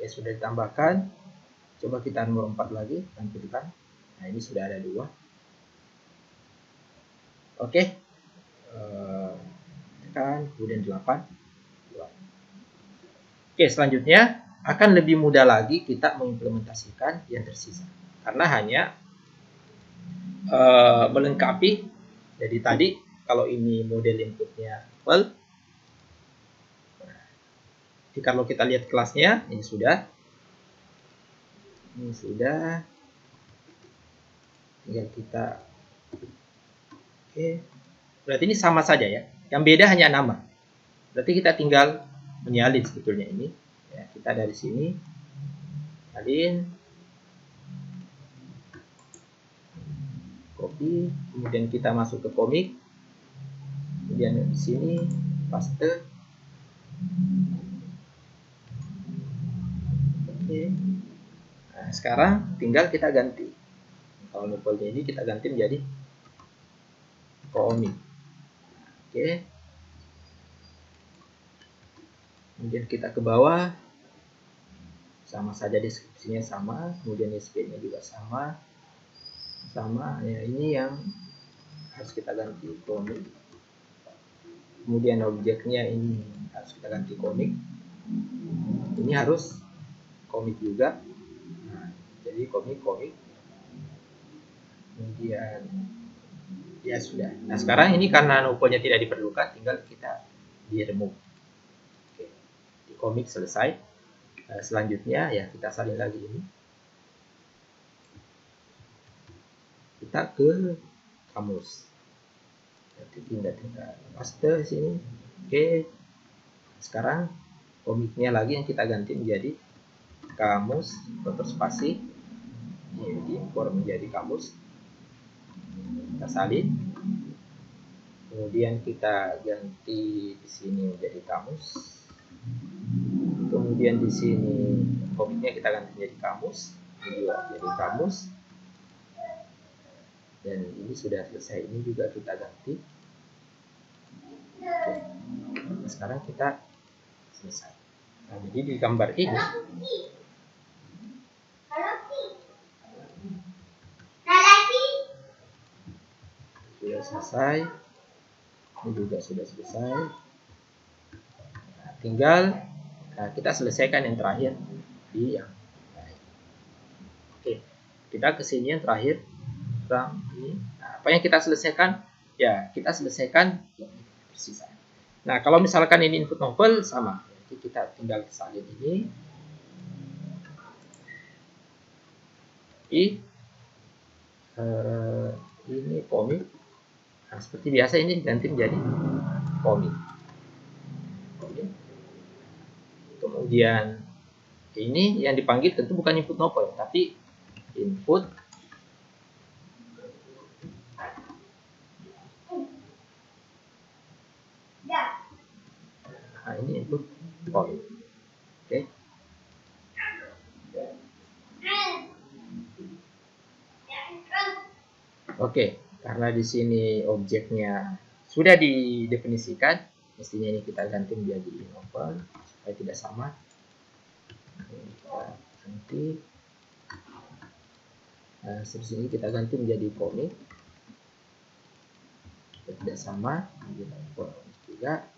ya sudah ditambahkan. Coba kita nomor 4 lagi tampilkan. Nah, ini sudah ada 2. Oke, tekan kemudian 8. Oke, selanjutnya akan lebih mudah lagi kita mengimplementasikan yang tersisa, karena hanya melengkapi. Jadi tadi kalau ini model inputnya well, jadi kalau kita lihat kelasnya ini sudah, tinggal kita oke, berarti ini sama saja ya, yang beda hanya nama. Berarti kita tinggal menyalin sebetulnya ini ya, kita dari sini salin, copy, kemudian kita masuk ke komik, kemudian di sini paste. Oke, nah sekarang tinggal kita ganti. Kalau novelnya ini kita ganti menjadi komik. Oke, kemudian kita ke bawah, sama saja deskripsinya sama, kemudian ISBN-nya juga sama ya, ini yang harus kita ganti komik. Kemudian objeknya ini harus kita ganti komik, ini harus komik juga. Nah, jadi komik, kemudian Ya sudah. Nah sekarang ini karena nopolnya tidak diperlukan, tinggal kita di remove. Oke. Di komik selesai. Selanjutnya ya kita salin lagi ini. Kita ke kamus. Jadi tinggal paste sini. Oke. Sekarang komiknya lagi yang kita ganti menjadi kamus atau spasi. Ini diimpor menjadi kamus. Kita salin. Kemudian kita ganti di sini menjadi kamus. Kemudian di sini komiknya kita ganti menjadi kamus. Ini juga jadi kamus. Dan ini sudah selesai. Ini juga kita ganti. Oke. Nah, sekarang kita selesai. Nah, jadi di gambar ini sudah selesai. Ini juga sudah selesai. Nah, tinggal kita selesaikan yang terakhir di yang lain. Oke, kita kesini yang terakhir. Nah, apa yang kita selesaikan? Ya, kita selesaikan yang tersisa. Nah, kalau misalkan ini input novel sama, jadi kita tinggal salin ini. Ini komik. Nah, seperti biasa ini diganti menjadi komik. Kemudian ini yang dipanggil tentu bukan input novel, tapi input nah, ini input komik. Oke. Oke, karena di sini objeknya sudah didefinisikan, mestinya ini kita ganti menjadi novel supaya tidak sama. Kita ganti. Nah, sini kita ganti menjadi komik. Tidak sama, kita import juga.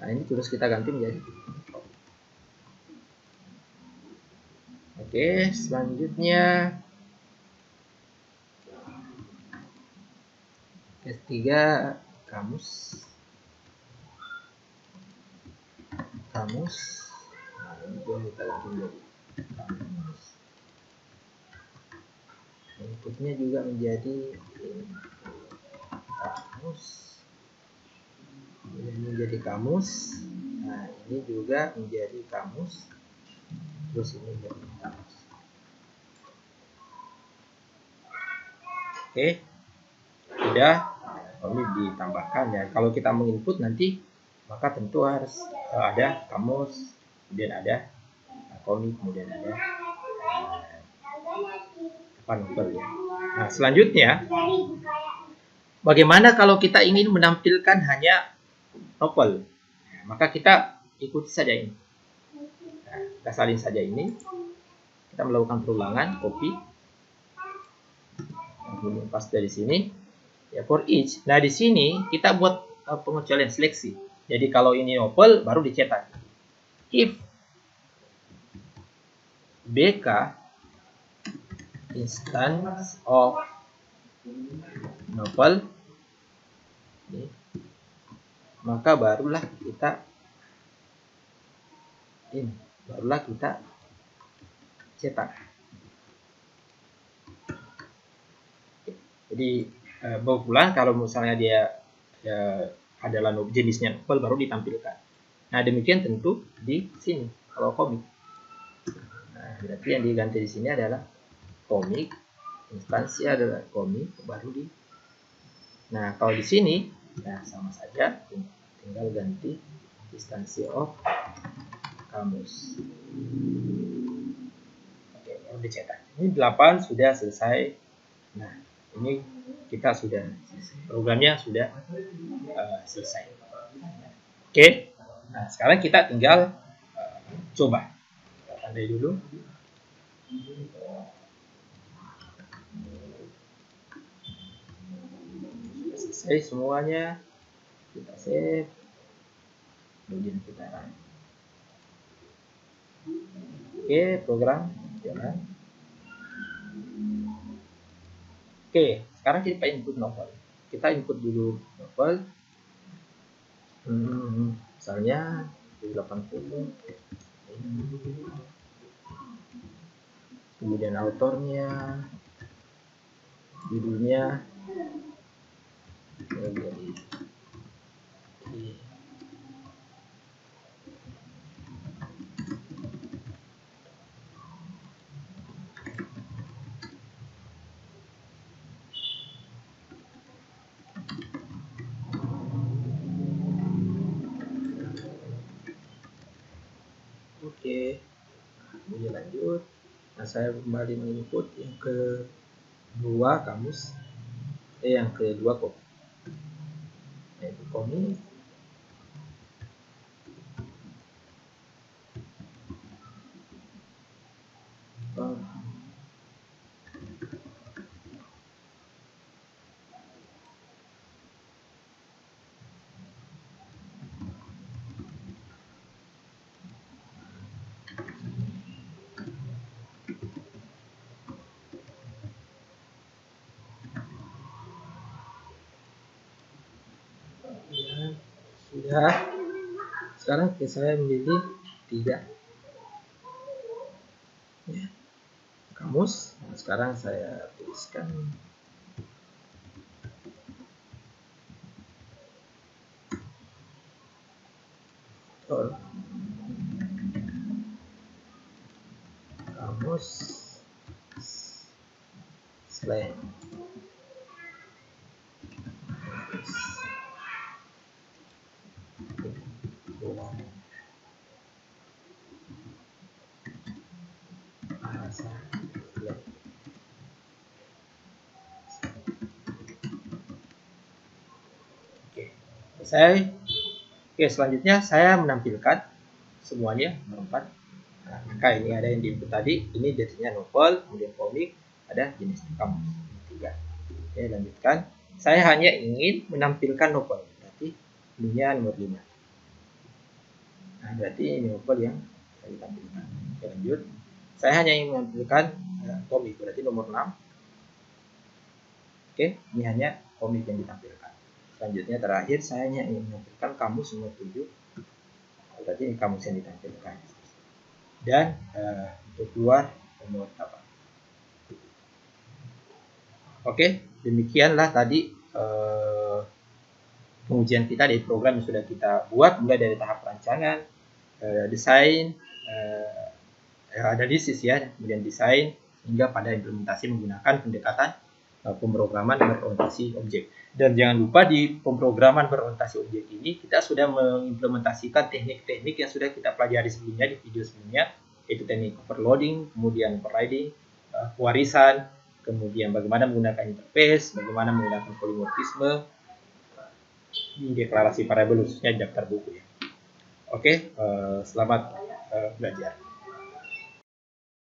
Nah, ini terus kita ganti menjadi komik. Oke, selanjutnya ketiga kamus. Nah, ini kita ganti menjadi kamus. Inputnya juga menjadi kamus. Ini menjadi kamus. Nah, ini juga menjadi kamus. Terus ini menjadi kamus. Oke, sudah. Ini ditambahkan ya. Kalau kita menginput nanti, maka tentu harus ada kamus, kemudian ada komik, kemudian ada novel ya. Nah, selanjutnya, bagaimana kalau kita ingin menampilkan hanya novel? Nah, maka kita ikuti saja ini. Nah, kita salin saja ini. Kita melakukan perulangan, copy. Kemudian paste dari sini. Ya, for each. Nah, di sini kita buat pengecualian seleksi. Jadi kalau ini novel baru dicetak. If BK instance of novel, maka barulah kita cetak. Jadi berulang kalau misalnya dia adalah jenisnya novel baru ditampilkan. Nah, demikian tentu di sini kalau komik. Nah, berarti yang diganti di sini adalah komik, instansi adalah komik baru di. Nah, kalau di sini ya sama saja, tinggal ganti instansi of kamus. Oke, udah cetak. Ini 8 sudah selesai. Nah, ini kita sudah programnya sudah selesai. Oke. Nah, sekarang kita tinggal coba. Kita tandai dulu. Selesai semuanya. Kita save. Kemudian kita run. Oke, program jalan. Oke, sekarang kita input novel. Kita input dulu novel. Misalnya 80. Kemudian autornya, judulnya, oke, kemudian lanjut. Nah, saya kembali menginput yang kedua kamus, yang kedua kok, yaitu komik. Sudah. Sekarang saya memilih 3 ya, kamus. Nah, sekarang saya tuliskan kamus slang. Bahasa slang. Oke, selesai. Oke, selanjutnya saya menampilkan semuanya berempat. Nah, maka ini ada yang di input tadi, ini jenisnya novel, kemudian komik, ada jenisnya kamus. 3. Oke, lanjutkan. Saya hanya ingin menampilkan novel, berarti ininya nomor 5. Nah, berarti ini novel yang saya tampilkan. Oke, lanjut. Saya hanya ingin menampilkan komik, berarti nomor 6. Oke, ini hanya komik yang ditampilkan. Selanjutnya terakhir, saya hanya ingin menampilkan kamus nomor 7. Berarti ini kamus yang ditampilkan. Dan untuk keluar nomor 8. Oke, demikianlah tadi pengujian kita dari program yang sudah kita buat, mulai dari tahap rancangan, desain, analisis ya, kemudian desain, hingga pada implementasi menggunakan pendekatan pemrograman berorientasi objek. Dan jangan lupa di pemrograman berorientasi objek ini kita sudah mengimplementasikan teknik-teknik yang sudah kita pelajari sebelumnya di video sebelumnya, yaitu teknik overloading, kemudian overriding, pewarisan, kemudian bagaimana menggunakan interface, bagaimana menggunakan polimorfisme di deklarasi variabel khususnya daftar buku ya. Oke, selamat belajar.